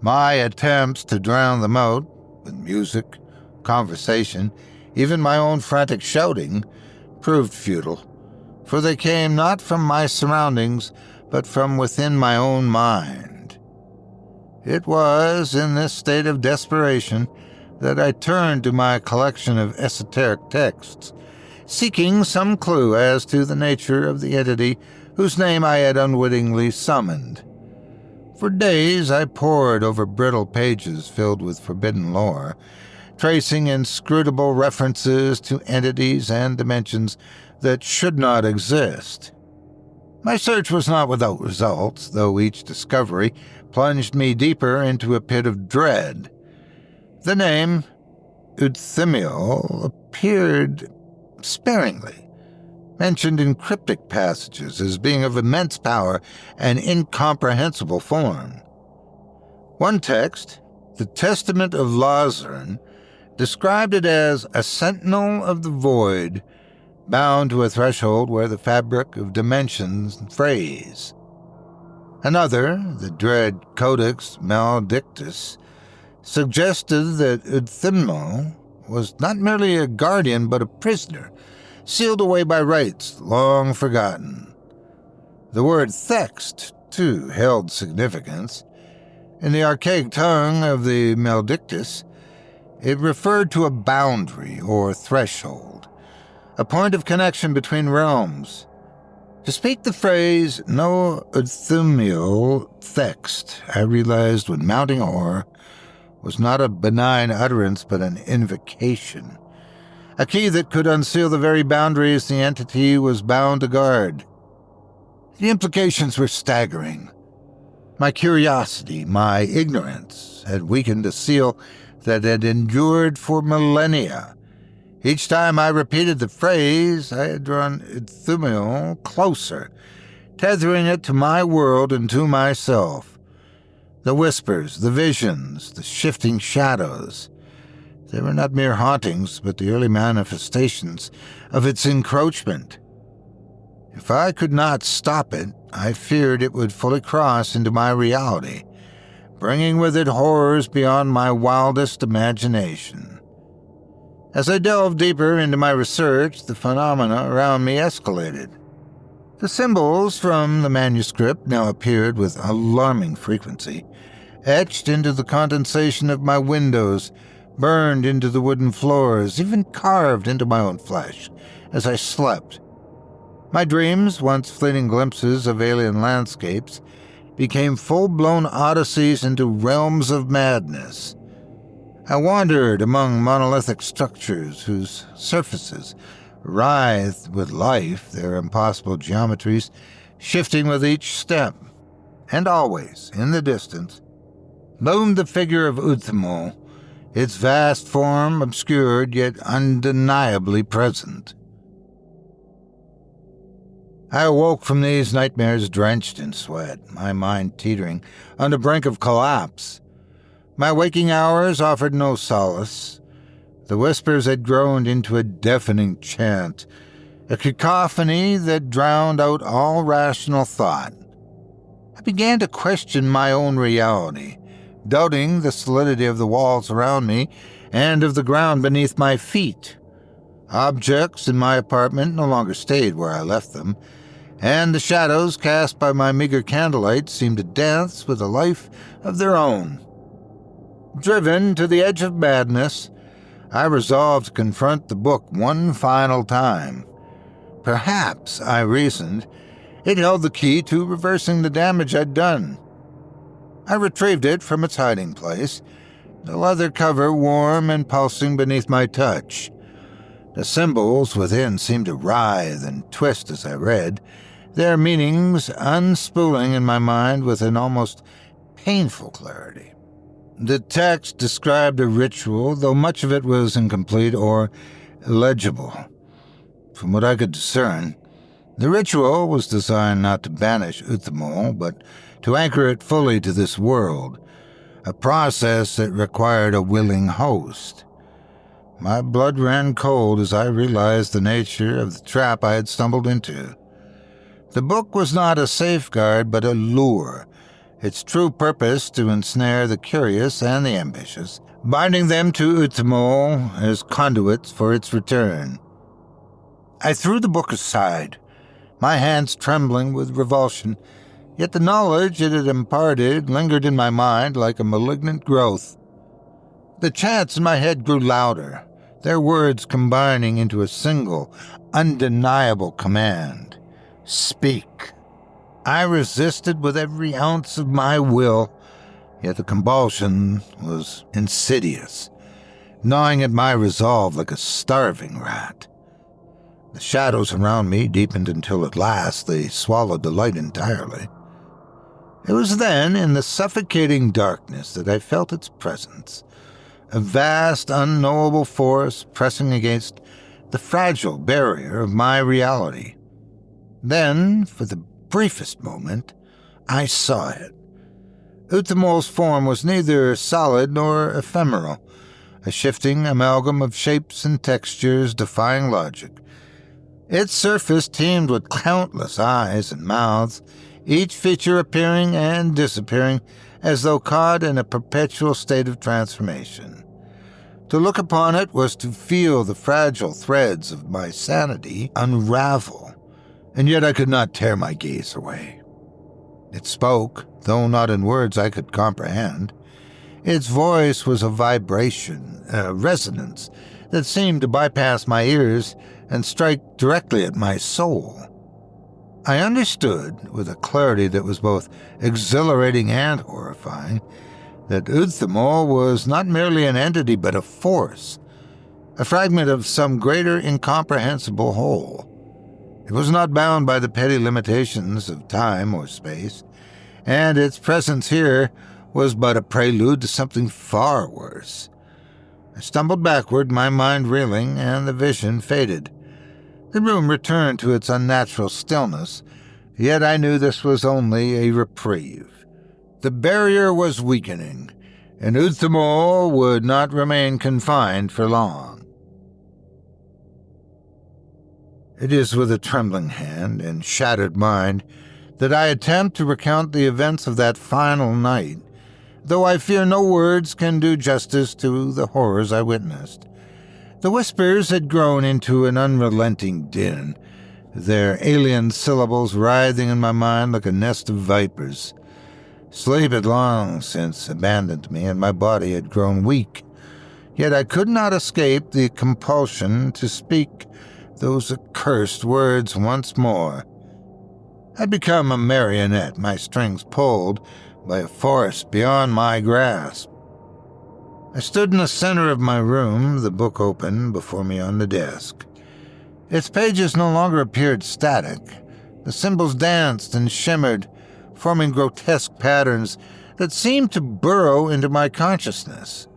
Speaker 3: My attempts to drown them out, with music, conversation, even my own frantic shouting, proved futile, for they came not from my surroundings, but from within my own mind. It was in this state of desperation that I turned to my collection of esoteric texts, seeking some clue as to the nature of the entity whose name I had unwittingly summoned. For days I pored over brittle pages filled with forbidden lore, tracing inscrutable references to entities and dimensions that should not exist. My search was not without results, though each discovery plunged me deeper into a pit of dread. The name Udthimoal appeared sparingly, mentioned in cryptic passages as being of immense power and incomprehensible form. One text, the Testament of Netherane, described it as a sentinel of the void, bound to a threshold where the fabric of dimensions frays. Another, the dread Codex Maledictus, suggested that Udthimoal was not merely a guardian but a prisoner, sealed away by rites long forgotten. The word Thext, too, held significance. In the archaic tongue of the Maledictus, it referred to a boundary or threshold, a point of connection between realms. To speak the phrase, "No Udthimoal Thext," I realized with mounting horror, was not a benign utterance but an invocation, a key that could unseal the very boundaries the entity was bound to guard. The implications were staggering. My curiosity, my ignorance, had weakened a seal that had endured for millennia. Each time I repeated the phrase, I had drawn Udthimoal closer, tethering it to my world and to myself. The whispers, the visions, the shifting shadows, they were not mere hauntings, but the early manifestations of its encroachment. If I could not stop it, I feared it would fully cross into my reality, bringing with it horrors beyond my wildest imagination. As I delved deeper into my research, the phenomena around me escalated. The symbols from the manuscript now appeared with alarming frequency, etched into the condensation of my windows, burned into the wooden floors, even carved into my own flesh as I slept. My dreams, once fleeting glimpses of alien landscapes, became full-blown odysseys into realms of madness. I wandered among monolithic structures whose surfaces writhed with life, their impossible geometries shifting with each step. And always, in the distance, loomed the figure of Udthimoal, its vast form obscured yet undeniably present. I awoke from these nightmares drenched in sweat, my mind teetering on the brink of collapse. My waking hours offered no solace. The whispers had grown into a deafening chant, a cacophony that drowned out all rational thought. I began to question my own reality, doubting the solidity of the walls around me and of the ground beneath my feet. Objects in my apartment no longer stayed where I left them, and the shadows cast by my meager candlelight seemed to dance with a life of their own. Driven to the edge of madness, I resolved to confront the book one final time. Perhaps, I reasoned, it held the key to reversing the damage I'd done. I retrieved it from its hiding place, the leather cover warm and pulsing beneath my touch. The symbols within seemed to writhe and twist as I read, their meanings unspooling in my mind with an almost painful clarity. The text described a ritual, though much of it was incomplete or illegible. From what I could discern, the ritual was designed not to banish Udthimoal, but to anchor it fully to this world, a process that required a willing host. My blood ran cold as I realized the nature of the trap I had stumbled into. The book was not a safeguard, but a lure, its true purpose to ensnare the curious and the ambitious, binding them to Udthimoal as conduits for its return. I threw the book aside, my hands trembling with revulsion, yet the knowledge it had imparted lingered in my mind like a malignant growth. The chants in my head grew louder, their words combining into a single, undeniable command. Speak. I resisted with every ounce of my will, yet the compulsion was insidious, gnawing at my resolve like a starving rat. The shadows around me deepened until at last they swallowed the light entirely. It was then, in the suffocating darkness, that I felt its presence, a vast, unknowable force pressing against the fragile barrier of my reality. Then, for the briefest moment, I saw it. Udthimoal's form was neither solid nor ephemeral, a shifting amalgam of shapes and textures defying logic. Its surface teemed with countless eyes and mouths, each feature appearing and disappearing as though caught in a perpetual state of transformation. To look upon it was to feel the fragile threads of my sanity unravel, and yet I could not tear my gaze away. It spoke, though not in words I could comprehend. Its voice was a vibration, a resonance that seemed to bypass my ears and strike directly at my soul. I understood, with a clarity that was both exhilarating and horrifying, that Udthimoal was not merely an entity but a force, a fragment of some greater incomprehensible whole. It was not bound by the petty limitations of time or space, and its presence here was but a prelude to something far worse. I stumbled backward, my mind reeling, and the vision faded. The room returned to its unnatural stillness, yet I knew this was only a reprieve. The barrier was weakening, and Udthimoal would not remain confined for long. It is with a trembling hand and shattered mind that I attempt to recount the events of that final night, though I fear no words can do justice to the horrors I witnessed. The whispers had grown into an unrelenting din, their alien syllables writhing in my mind like a nest of vipers. Sleep had long since abandoned me, and my body had grown weak. Yet I could not escape the compulsion to speak those accursed words once more. I'd become a marionette, my strings pulled by a force beyond my grasp. I stood in the center of my room, the book open before me on the desk. Its pages no longer appeared static. The symbols danced and shimmered, forming grotesque patterns that seemed to burrow into my consciousness.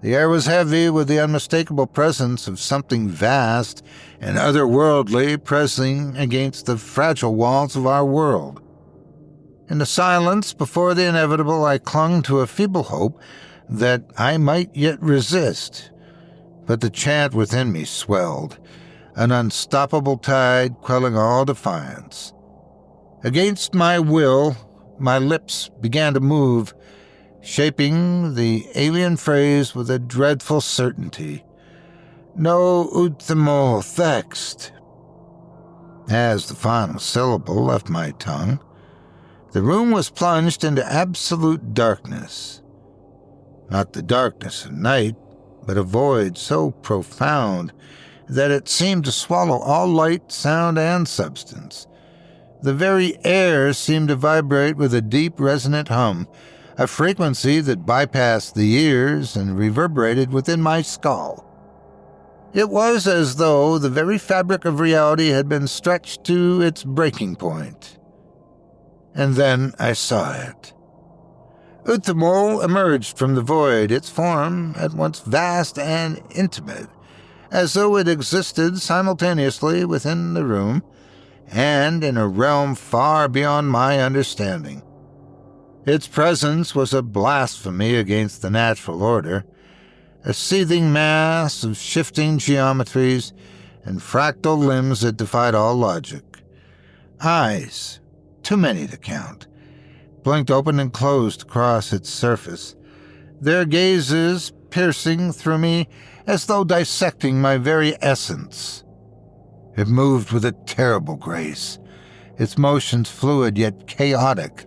Speaker 3: The air was heavy with the unmistakable presence of something vast and otherworldly pressing against the fragile walls of our world. In the silence before the inevitable, I clung to a feeble hope that I might yet resist. But the chant within me swelled, an unstoppable tide quelling all defiance. Against my will, my lips began to move, shaping the alien phrase with a dreadful certainty. No Udthimoal Thext. As the final syllable left my tongue, the room was plunged into absolute darkness. Not the darkness of night, but a void so profound that it seemed to swallow all light, sound, and substance. The very air seemed to vibrate with a deep, resonant hum, a frequency that bypassed the ears and reverberated within my skull. It was as though the very fabric of reality had been stretched to its breaking point. And then I saw it. Udthimoal emerged from the void, its form at once vast and intimate, as though it existed simultaneously within the room and in a realm far beyond my understanding. Its presence was a blasphemy against the natural order, a seething mass of shifting geometries and fractal limbs that defied all logic. Eyes, too many to count, blinked open and closed across its surface, their gazes piercing through me as though dissecting my very essence. It moved with a terrible grace, its motions fluid yet chaotic,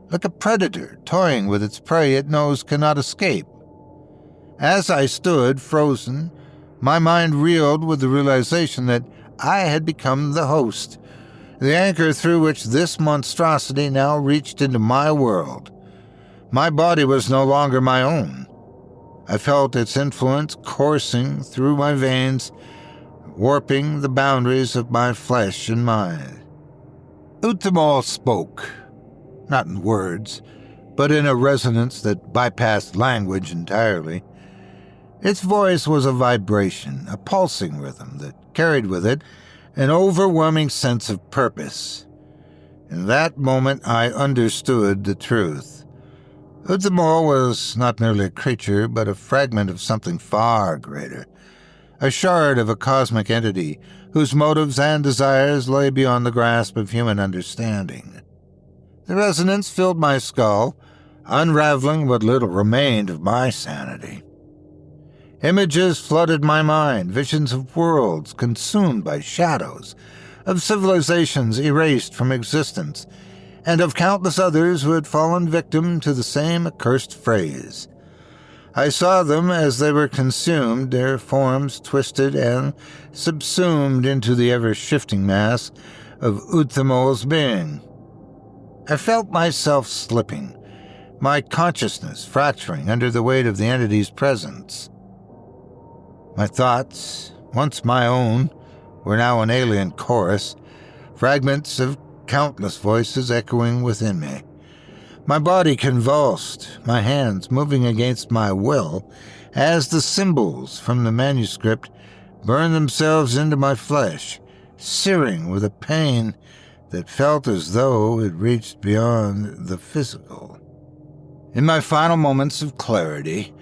Speaker 3: like a predator toying with its prey it knows cannot escape. As I stood, frozen, my mind reeled with the realization that I had become the host, the anchor through which this monstrosity now reached into my world. My body was no longer my own. I felt its influence coursing through my veins, warping the boundaries of my flesh and mind. Udthimoal spoke, not in words, but in a resonance that bypassed language entirely. Its voice was a vibration, a pulsing rhythm that carried with it an overwhelming sense of purpose. In that moment I understood the truth. Udthimoal was not merely a creature, but a fragment of something far greater, a shard of a cosmic entity whose motives and desires lay beyond the grasp of human understanding. The resonance filled my skull, unraveling what little remained of my sanity. Images flooded my mind, visions of worlds consumed by shadows, of civilizations erased from existence, and of countless others who had fallen victim to the same accursed phrase. I saw them as they were consumed, their forms twisted and subsumed into the ever-shifting mass of Udthimoal's being. I felt myself slipping, my consciousness fracturing under the weight of the entity's presence. My thoughts, once my own, were now an alien chorus, fragments of countless voices echoing within me. My body convulsed, my hands moving against my will, as the symbols from the manuscript burned themselves into my flesh, searing with a pain that felt as though it reached beyond the physical. In my final moments of clarity,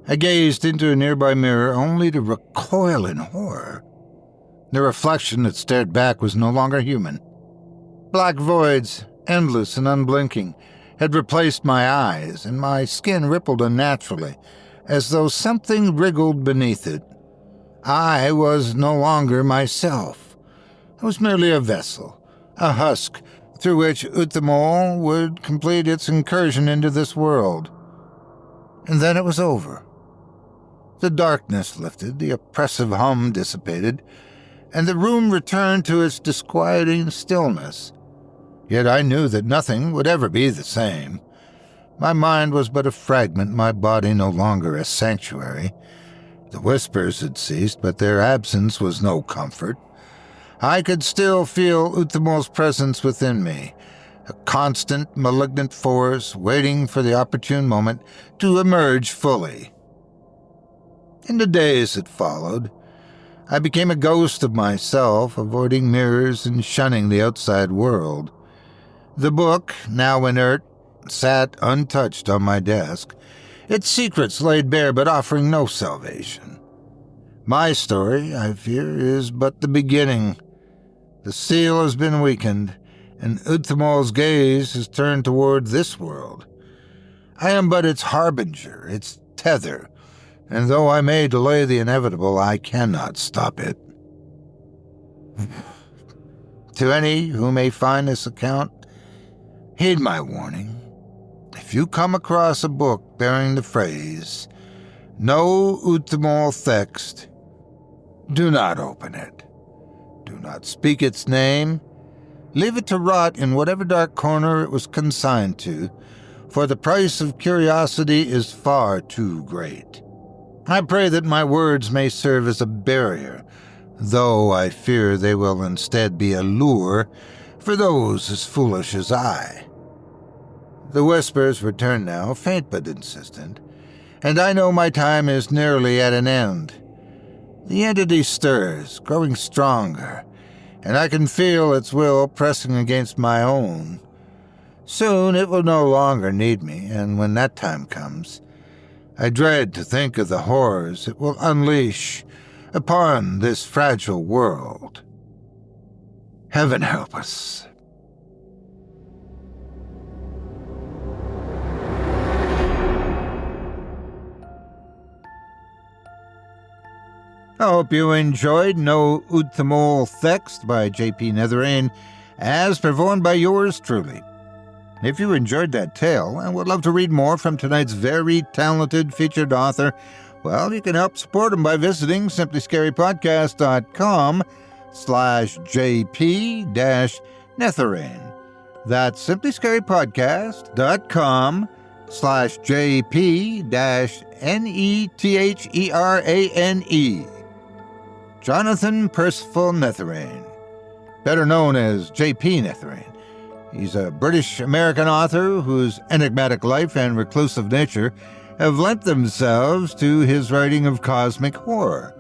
Speaker 3: I gazed into a nearby mirror only to recoil in horror. The reflection that stared back was no longer human. Black voids, endless and unblinking, had replaced my eyes, and my skin rippled unnaturally, as though something wriggled beneath it. I was no longer myself. I was merely a vessel, a husk, through which Udthimoal would complete its incursion into this world. And then it was over. The darkness lifted, the oppressive hum dissipated, and the room returned to its disquieting stillness. Yet I knew that nothing would ever be the same. My mind was but a fragment, my body no longer a sanctuary. The whispers had ceased, but their absence was no comfort. I could still feel Udthimoal's presence within me, a constant, malignant force waiting for the opportune moment to emerge fully. In the days that followed, I became a ghost of myself, avoiding mirrors and shunning the outside world. The book, now inert, sat untouched on my desk, its secrets laid bare but offering no salvation. My story, I fear, is but the beginning. The seal has been weakened, and Udthimoal's gaze has turned toward this world. I am but its harbinger, its tether, and though I may delay the inevitable, I cannot stop it. To any who may find this account, heed my warning. If you come across a book bearing the phrase, "No Udthimoal Thext," do not open it. Do not speak its name. Leave it to rot in whatever dark corner it was consigned to, for the price of curiosity is far too great. I pray that my words may serve as a barrier, though I fear they will instead be a lure for those as foolish as I. The whispers return now, faint but insistent, and I know my time is nearly at an end. The entity stirs, growing stronger, and I can feel its will pressing against my own. Soon it will no longer need me, and when that time comes, I dread to think of the horrors it will unleash upon this fragile world. Heaven help us. I hope you enjoyed No Udthimoal Thext by J.P. Netherane, as performed by yours truly. If you enjoyed that tale and would love to read more from tonight's very talented featured author, well, you can help support him by visiting simplyscarypodcast.com/JP-Netherane. That's simplyscarypodcast.com/JP-NETHERANE. Jonathan Percival Netherane, better known as J.P. Netherane. He's a British-American author whose enigmatic life and reclusive nature have lent themselves to his writing of cosmic horror.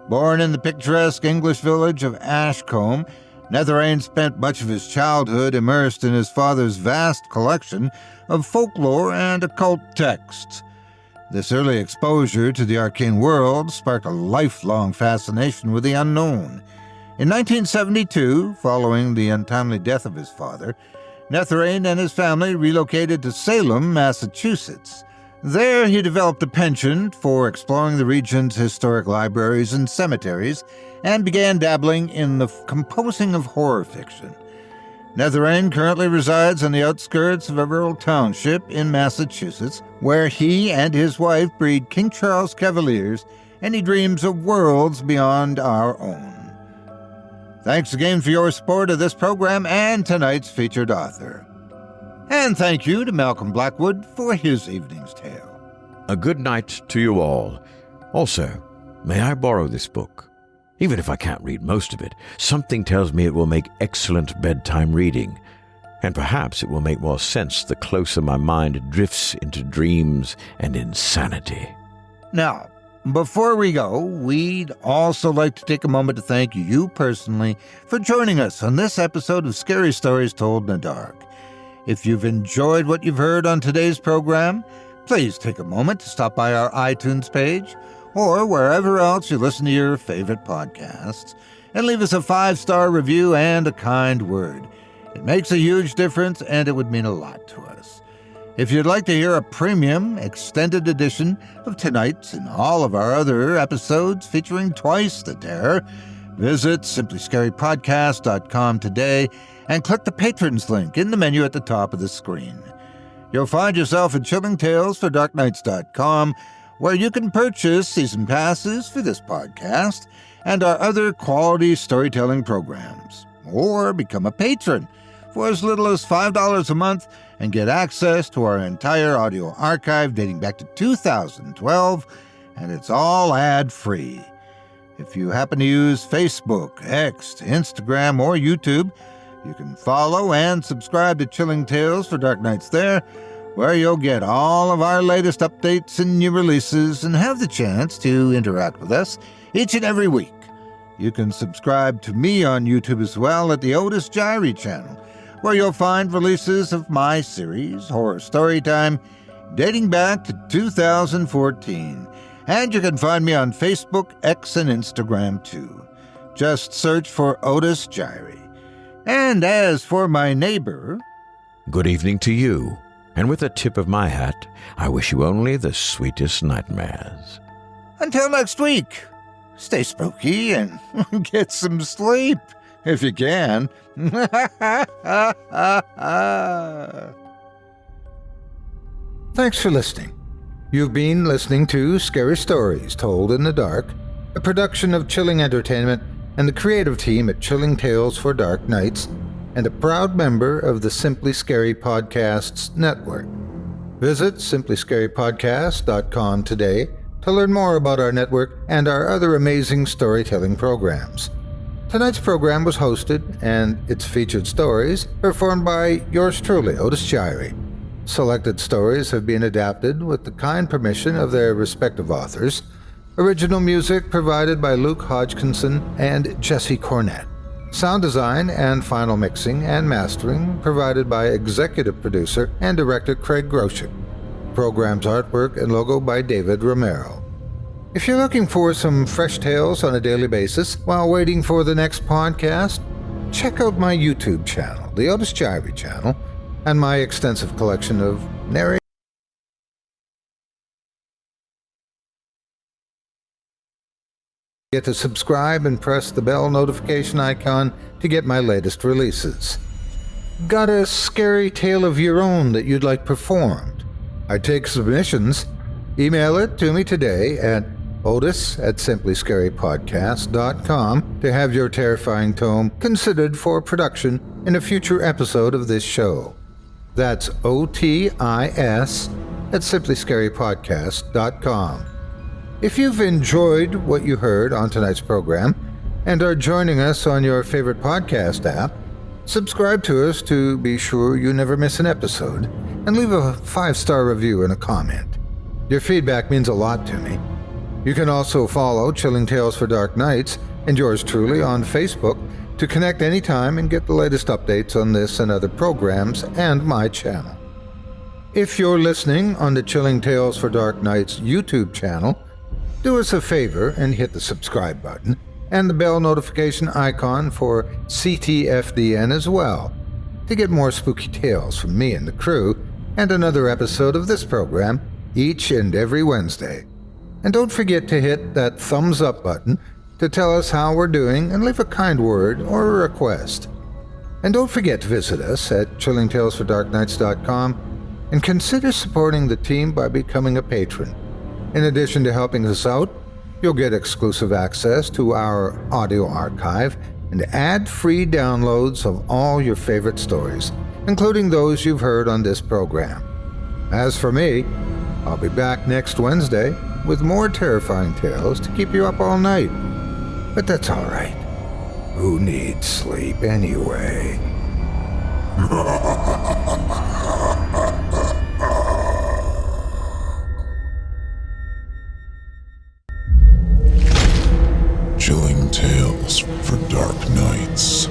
Speaker 3: Born in the picturesque English village of Ashcombe, Netherane spent much of his childhood immersed in his father's vast collection of folklore and occult texts. This early exposure to the arcane world sparked a lifelong fascination with the unknown. In 1972, following the untimely death of his father, Netherane and his family relocated to Salem, Massachusetts. There he developed a penchant for exploring the region's historic libraries and cemeteries and began dabbling in the composing of horror fiction. Netherane currently resides on the outskirts of a rural township in Massachusetts, where he and his wife breed King Charles Cavaliers, and he dreams of worlds beyond our own. Thanks again for your support of this program and tonight's featured author. And thank you to Malcolm Blackwood for his evening's tale.
Speaker 4: A good night to you all. Also, may I borrow this book? Even if I can't read most of it, something tells me it will make excellent bedtime reading, and perhaps it will make more sense the closer my mind drifts into dreams and insanity.
Speaker 3: Now, before we go, we'd also like to take a moment to thank you personally for joining us on this episode of Scary Stories Told in the Dark. If you've enjoyed what you've heard on today's program, please take a moment to stop by our iTunes page or wherever else you listen to your favorite podcasts and leave us a 5-star review and a kind word. It makes a huge difference, and it would mean a lot to us. If you'd like to hear a premium, extended edition of tonight's and all of our other episodes featuring twice the terror, visit simplyscarypodcast.com today and click the Patrons link in the menu at the top of the screen. You'll find yourself at chillingtalesfordarknights.com, where you can purchase season passes for this podcast and our other quality storytelling programs, or become a patron for as little as $5 a month and get access to our entire audio archive dating back to 2012, and it's all ad-free. If you happen to use Facebook, X, Instagram, or YouTube, you can follow and subscribe to Chilling Tales for Dark Nights there, where you'll get all of our latest updates and new releases and have the chance to interact with us each and every week. You can subscribe to me on YouTube as well at the Otis Jiry channel, where you'll find releases of my series, Horror Storytime, dating back to 2014. And you can find me on Facebook, X, and Instagram too. Just search for Otis Jiry. And as for my neighbor...
Speaker 4: Good evening to you, and with a tip of my hat, I wish you only the sweetest nightmares.
Speaker 3: Until next week, stay spooky and get some sleep, if you can. Thanks for listening. You've been listening to Scary Stories Told in the Dark, a production of Chilling Entertainment and the creative team at Chilling Tales for Dark Nights, and a proud member of the Simply Scary Podcasts Network. Visit simplyscarypodcast.com today to learn more about our network and our other amazing storytelling programs. Tonight's program was hosted, and its featured stories performed by yours truly, Otis Jiry. Selected stories have been adapted with the kind permission of their respective authors. Original music provided by Luke Hodgkinson and Jesse Cornett. Sound design and final mixing and mastering provided by executive producer and director Craig Groshek. Program's artwork and logo by David Romero. If you're looking for some fresh tales on a daily basis while waiting for the next podcast, check out my YouTube channel, the Otis Jiry channel, and my extensive collection of narrative. Get to subscribe and press the bell notification icon to get my latest releases. Got a scary tale of your own that you'd like performed? I take submissions. Email it to me today at otis@simplyscarypodcast.com to have your terrifying tome considered for production in a future episode of this show. That's OTIS@simplyscarypodcast.com. If you've enjoyed what you heard on tonight's program and are joining us on your favorite podcast app, subscribe to us to be sure you never miss an episode, and leave a 5-star review and a comment. Your feedback means a lot to me. You can also follow Chilling Tales for Dark Nights and yours truly on Facebook to connect anytime and get the latest updates on this and other programs and my channel. If you're listening on the Chilling Tales for Dark Nights YouTube channel, do us a favor and hit the subscribe button and the bell notification icon for ctfdn as well to get more spooky tales from me and the crew and another episode of this program each and every Wednesday. And don't forget to hit that thumbs up button to tell us how we're doing and leave a kind word or a request. And don't forget to visit us at chillingtalesfordarknights.com and consider supporting the team by becoming a patron. In addition to helping us out, you'll get exclusive access to our audio archive and ad-free downloads of all your favorite stories, including those you've heard on this program. As for me, I'll be back next Wednesday with more terrifying tales to keep you up all night. But that's all right. Who needs sleep anyway?
Speaker 1: Chilling Tales for Dark Nights.